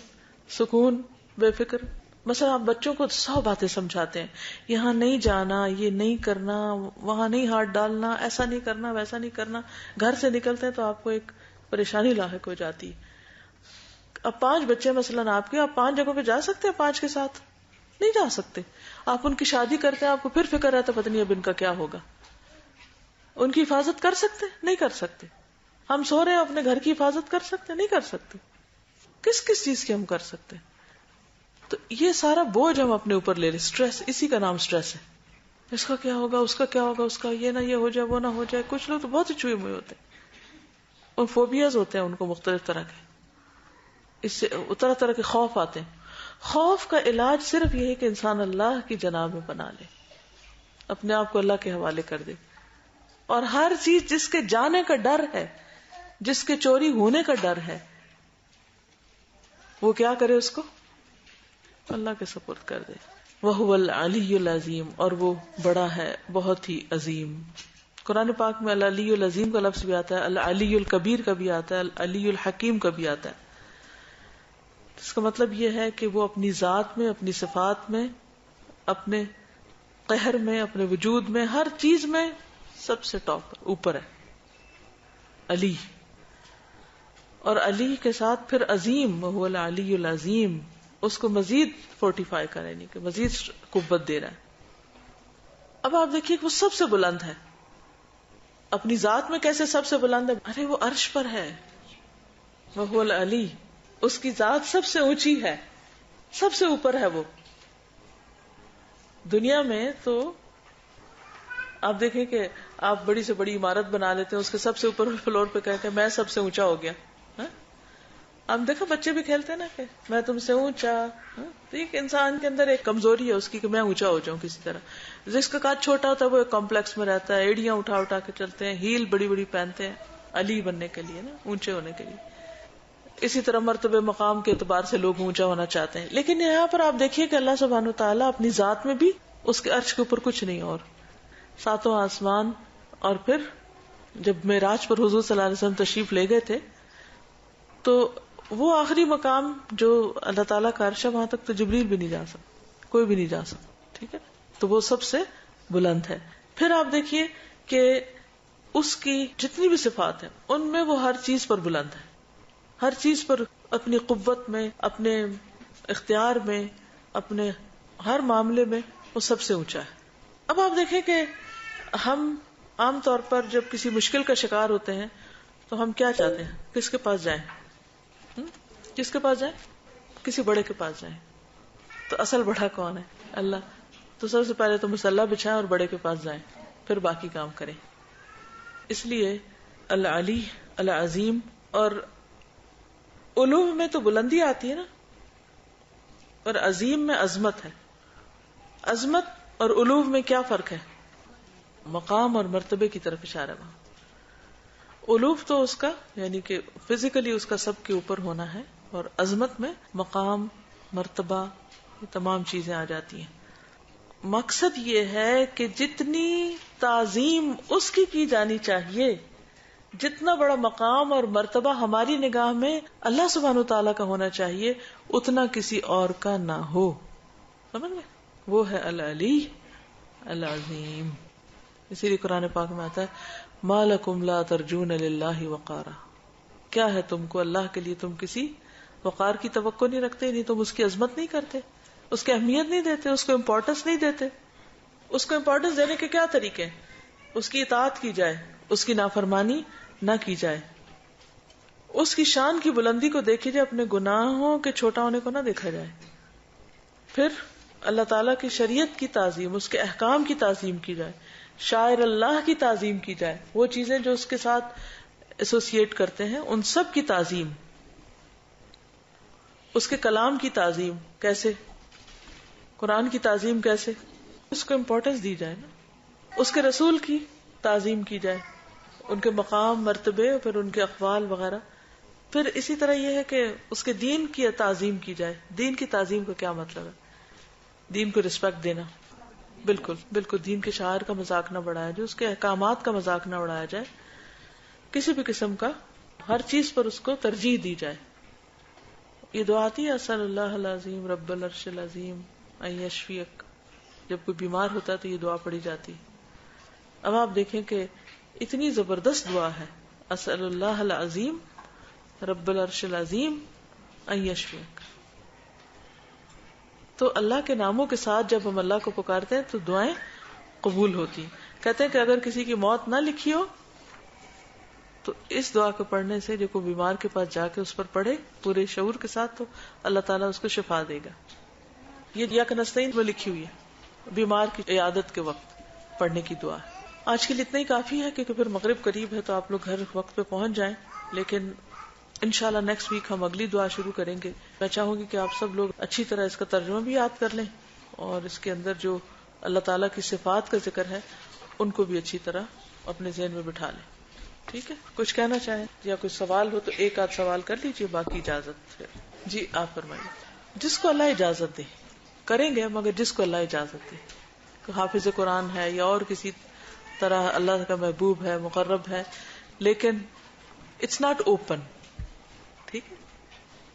سکون، بے فکر. مثلا آپ بچوں کو 100 باتیں سمجھاتے ہیں، یہاں نہیں جانا، یہ نہیں کرنا، وہاں نہیں ہاتھ ڈالنا، ایسا نہیں کرنا، ویسا نہیں کرنا. گھر سے نکلتے ہیں تو آپ کو ایک پریشانی لاحق ہو جاتی ہے. اب 5 بچے مثلاً آپ کے، آپ 5 جگہوں پہ جا سکتے ہیں 5 کے ساتھ؟ نہیں جا سکتے. آپ ان کی شادی کرتے ہیں، آپ کو پھر فکر رہتا پتہ نہیں اب ان کا کیا ہوگا. ان کی حفاظت کر سکتے؟ نہیں کر سکتے. ہم سو رہے ہیں، اپنے گھر کی حفاظت کر سکتے؟ نہیں کر سکتے. کس چیز کی ہم کر سکتے؟ تو یہ سارا بوجھ ہم اپنے اوپر لے رہے. اسٹریس، اسی کا نام اسٹریس ہے. اس کا کیا ہوگا، اس کا کیا ہوگا، اس کا یہ نہ یہ ہو جائے، وہ نہ ہو جائے. کچھ لوگ تو بہت ہی چھوئے ہوئے ہوتے ہیں، اور فوبیاز ہوتے ہیں ان کو مختلف طرح کے، اس سے طرح طرح کے خوف آتے ہیں. خوف کا علاج صرف یہ ہے کہ انسان اللہ کی جناب میں بنا لے، اپنے آپ کو اللہ کے حوالے کر دے. اور ہر چیز جس کے جانے کا ڈر ہے، جس کے چوری ہونے کا ڈر ہے، وہ کیا کرے، اس کو اللہ کے سپرد کر دے. وَهُوَ الْعَلِيُّ الْعَظِيمُ، اور وہ بڑا ہے، بہت ہی عظیم. قرآن پاک میں العلی العظیم کا لفظ بھی آتا ہے، العلی الکبیر کا بھی آتا ہے، العلی الحکیم کا بھی آتا ہے. اس کا مطلب یہ ہے کہ وہ اپنی ذات میں، اپنی صفات میں، اپنے قہر میں، اپنے وجود میں، ہر چیز میں سب سے ٹاپ اوپر ہے. علی، اور علی کے ساتھ پھر عظیم، وہ العلی العظیم، اس کو مزید فورٹیفائی کرے، یعنی کہ مزید قوت دے رہا ہے. اب آپ دیکھیے کہ وہ سب سے بلند ہے. اپنی ذات میں کیسے سب سے بلند ہے؟ ارے وہ عرش پر ہے. وہ العلی، اس کی ذات سب سے اونچی ہے، سب سے اوپر ہے. وہ دنیا میں تو آپ دیکھیں کہ آپ بڑی سے بڑی عمارت بنا لیتے ہیں، اس کے سب سے اوپر فلور پہ کہہ کہ میں سب سے اونچا ہو گیا. آپ دیکھو بچے بھی کھیلتے ہیں نا کہ میں تم سے اونچا. تو ایک انسان کے اندر ایک کمزوری ہے اس کی کہ میں اونچا ہو جاؤں کسی طرح. جس کا قد چھوٹا ہوتا ہے وہ ایک کمپلیکس میں رہتا ہے، ایڑیاں اٹھا اٹھا کے چلتے ہیں، ہیل بڑی بڑی پہنتے ہیں علی بننے کے لیے نا، اونچے ہونے کے لیے. اسی طرح مرتبہ مقام کے اعتبار سے لوگ اونچا ہونا چاہتے ہیں. لیکن یہاں پر آپ دیکھیے کہ اللہ سبحانہ وتعالیٰ اپنی ذات میں بھی اس کے عرش کے اوپر کچھ نہیں اور ساتوں آسمان. اور پھر جب معراج پر حضور صلی اللہ علیہ وسلم تشریف لے گئے تھے تو وہ آخری مقام جو اللہ تعالیٰ کا عرش ہے وہاں تک تو جبریل بھی نہیں جا سکتا, کوئی بھی نہیں جا سکتا. ٹھیک ہے, تو وہ سب سے بلند ہے. پھر آپ دیکھیے کہ اس کی جتنی بھی صفات ہیں ان میں وہ ہر چیز پر بلند ہے, ہر چیز پر, اپنی قوت میں, اپنے اختیار میں, اپنے ہر معاملے میں وہ سب سے اونچا ہے. اب آپ دیکھیں کہ ہم عام طور پر جب کسی مشکل کا شکار ہوتے ہیں تو ہم کیا چاہتے ہیں, کس کے پاس جائیں؟ کس کے پاس جائیں؟ کسی بڑے کے پاس جائیں. تو اصل بڑا کون ہے؟ اللہ. تو سب سے پہلے تو مسلح بچھائیں اور بڑے کے پاس جائیں, پھر باقی کام کریں. اس لیے العلی, العظیم, اور علو میں تو بلندی آتی ہے نا, اور عظیم میں عظمت ہے. عظمت اور علو میں کیا فرق ہے؟ مقام اور مرتبے کی طرف اشارہ ہے. علو تو اس کا یعنی کہ فزیکلی اس کا سب کے اوپر ہونا ہے, اور عظمت میں مقام, مرتبہ, یہ تمام چیزیں آ جاتی ہیں. مقصد یہ ہے کہ جتنی تعظیم اس کی جانی چاہیے, جتنا بڑا مقام اور مرتبہ ہماری نگاہ میں اللہ سبحانہ وتعالیٰ کا ہونا چاہیے اتنا کسی اور کا نہ ہو. سمجھ گئے؟ وہ ہے العلی العظیم. اسی لیے قرآن پاک میں آتا ہے ما لکم لا ترجون للہ وقارا, کیا ہے تم کو اللہ کے لیے تم کسی وقار کی توقع نہیں رکھتے, نہیں تم اس کی عظمت نہیں کرتے, اس کی اہمیت نہیں دیتے, اس کو امپورٹنس نہیں دیتے. اس کو امپورٹنس دینے کے کیا طریقے؟ اس کی اطاعت کی جائے, اس کی نافرمانی نہ کی جائے. اس کی شان کی بلندی کو دیکھی جائے, اپنے گناہوں کے چھوٹا ہونے کو نہ دیکھا جائے. پھر اللہ تعالیٰ کی شریعت کی تعظیم, اس کے احکام کی تعظیم کی جائے, شاعر اللہ کی تعظیم کی جائے, وہ چیزیں جو اس کے ساتھ ایسوسیٹ کرتے ہیں ان سب کی تعظیم. اس کے کلام کی تعظیم کیسے, قرآن کی تعظیم کیسے, اس کو امپورٹنس دی جائے نا. اس کے رسول کی تعظیم کی جائے, ان کے مقام, مرتبے, پھر ان کے اقوال وغیرہ. پھر اسی طرح یہ ہے کہ اس کے دین کی تعظیم کی جائے. دین کی تعظیم کا کیا مطلب ہے؟ دین کو رسپیکٹ دینا. بالکل بالکل دین کے شعائر کا مذاق نہ بڑھایا جائے, اس کے احکامات کا مذاق نہ اڑایا جائے, کسی بھی قسم کا, ہر چیز پر اس کو ترجیح دی جائے. یہ دعا آتی ہے اسأل اللہ العظیم رب العرش العظیم ان یشفیک, جب کوئی بیمار ہوتا ہے تو یہ دعا پڑھی جاتی. اب آپ دیکھیں کہ اتنی زبردست دعا ہے, اسأل اللہ العظیم رب العرش العظیم ان یشفیک. تو اللہ کے ناموں کے ساتھ جب ہم اللہ کو پکارتے ہیں تو دعائیں قبول ہوتی ہیں. کہتے ہیں کہ اگر کسی کی موت نہ لکھی ہو تو اس دعا کو پڑھنے سے, جو کوئی بیمار کے پاس جا کے اس پر پڑھے پورے شعور کے ساتھ, تو اللہ تعالیٰ اس کو شفا دے گا. یہ یک نستعین میں لکھی ہوئی ہے, بیمار کی عیادت کے وقت پڑھنے کی دعا ہے. آج کے لیے اتنا ہی کافی ہے کیونکہ پھر مغرب قریب ہے, تو آپ لوگ گھر وقت پہ پہنچ جائیں. لیکن انشاءاللہ نیکسٹ ویک ہم اگلی دعا شروع کریں گے. میں چاہوں گی کہ آپ سب لوگ اچھی طرح اس کا ترجمہ بھی یاد کر لیں, اور اس کے اندر جو اللہ تعالیٰ کی صفات کا ذکر ہے ان کو بھی اچھی طرح اپنے ذہن میں بٹھا لیں. ٹھیک ہے, کچھ کہنا چاہیں یا کوئی سوال ہو تو ایک آدھ سوال کر لیجیے, باقی اجازت پھر. جی آپ فرمائیے. جس کو اللہ اجازت دے کریں گے, مگر جس کو اللہ اجازت دے, حافظ قرآن ہے یا اور کسی طرح اللہ کا محبوب ہے, مقرب ہے, لیکن اٹس ناٹ اوپن. ٹھیک ہے,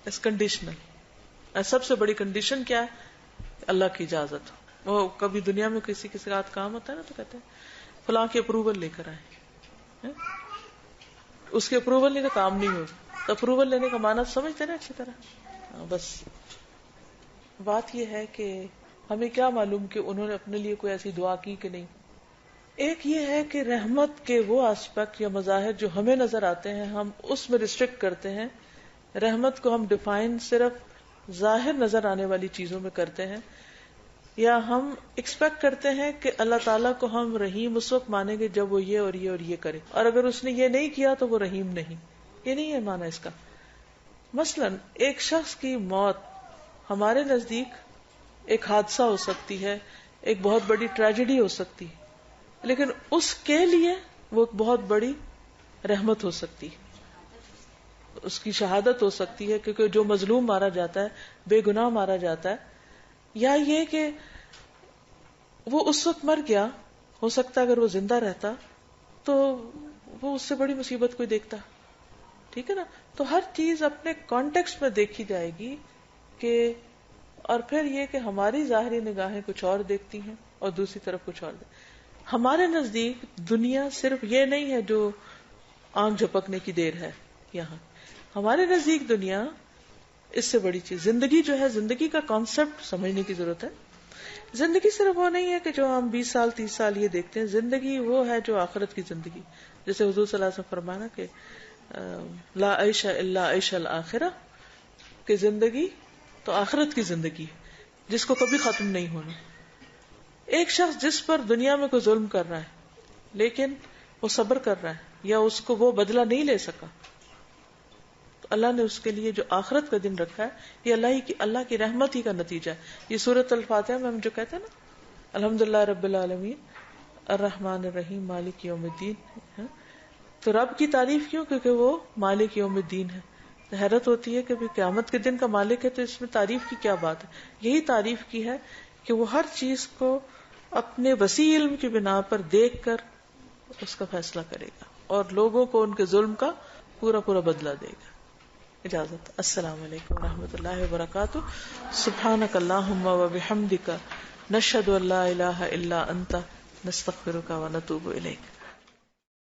اٹس کنڈیشنل. سب سے بڑی کنڈیشن کیا ہے؟ اللہ کی اجازت. وہ کبھی دنیا میں کسی کے ساتھ کام ہوتا ہے نا تو کہتے ہیں فلاں کی اپروول لے کر آئے, اس کے اپروول نہیں تو کام نہیں ہوگا. تو اپروول لینے کا معنی سمجھتے نا اچھی طرح. بس بات یہ ہے کہ ہمیں کیا معلوم کہ انہوں نے اپنے لیے کوئی ایسی دعا کی کہ نہیں. ایک یہ ہے کہ رحمت کے وہ آسپیکٹ یا مظاہر جو ہمیں نظر آتے ہیں ہم اس میں ریسٹرکٹ کرتے ہیں. رحمت کو ہم ڈیفائن صرف ظاہر نظر آنے والی چیزوں میں کرتے ہیں, یا ہم ایکسپیکٹ کرتے ہیں کہ اللہ تعالیٰ کو ہم رحیم اس وقت مانیں گے جب وہ یہ اور یہ اور یہ کرے, اور اگر اس نے یہ نہیں کیا تو وہ رحیم نہیں. یہ نہیں ہے معنی اس کا. مثلاً ایک شخص کی موت ہمارے نزدیک ایک حادثہ ہو سکتی ہے, ایک بہت بڑی ٹریجڈی ہو سکتی ہے, لیکن اس کے لیے وہ ایک بہت بڑی رحمت ہو سکتی ہے, اس کی شہادت ہو سکتی ہے, کیونکہ جو مظلوم مارا جاتا ہے, بے گناہ مارا جاتا ہے. یا یہ کہ وہ اس وقت مر گیا، ہو سکتا ہے اگر وہ زندہ رہتا تو وہ اس سے بڑی مصیبت کوئی دیکھتا. ٹھیک ہے نا. تو ہر چیز اپنے کانٹیکسٹ میں دیکھی جائے گی کہ، اور پھر یہ کہ ہماری ظاہری نگاہیں کچھ اور دیکھتی ہیں اور دوسری طرف کچھ اور ہمارے نزدیک دنیا صرف یہ نہیں ہے جو آنکھ جھپکنے کی دیر ہے. یہاں ہمارے نزدیک دنیا اس سے بڑی چیز، زندگی جو ہے، زندگی کا کانسیپٹ سمجھنے کی ضرورت ہے. زندگی صرف وہ نہیں ہے کہ جو ہم 20 سال 30 سال یہ دیکھتے ہیں. زندگی وہ ہے جو آخرت کی زندگی، جیسے حضور صلی اللہ علیہ وسلم فرمانا کہ لا عیش الا عیش الآخرہ، کہ زندگی تو آخرت کی زندگی ہے جس کو کبھی ختم نہیں ہونا. ایک شخص جس پر دنیا میں کوئی ظلم کر رہا ہے لیکن وہ صبر کر رہا ہے یا اس کو وہ بدلہ نہیں لے سکا، تو اللہ نے اس کے لیے جو آخرت کا دن رکھا ہے، یہ اللہ کی رحمت ہی کا نتیجہ ہے. یہ سورۃ الفاتحہ میں ہم جو کہتے ہیں نا، الحمدللہ رب العالمین الرحمن الرحیم مالک یوم الدین، تو رب کی تعریف کیوں؟ کیونکہ وہ مالک یوم الدین ہے. حیرت ہوتی ہے کہ قیامت کے دن کا مالک ہے تو اس میں تعریف کی کیا بات ہے. یہی تعریف کی ہے کہ وہ ہر چیز کو اپنے وسیع علم کی بنا پر دیکھ کر اس کا فیصلہ کرے گا اور لوگوں کو ان کے ظلم کا پورا پورا بدلہ دے گا. اجازت. السلام علیکم ورحمۃ اللہ وبرکاتہ. سبحانک اللہم وبحمدک، نشہد ان لا الہ الا انت، نستغفرک ونتوب الیک.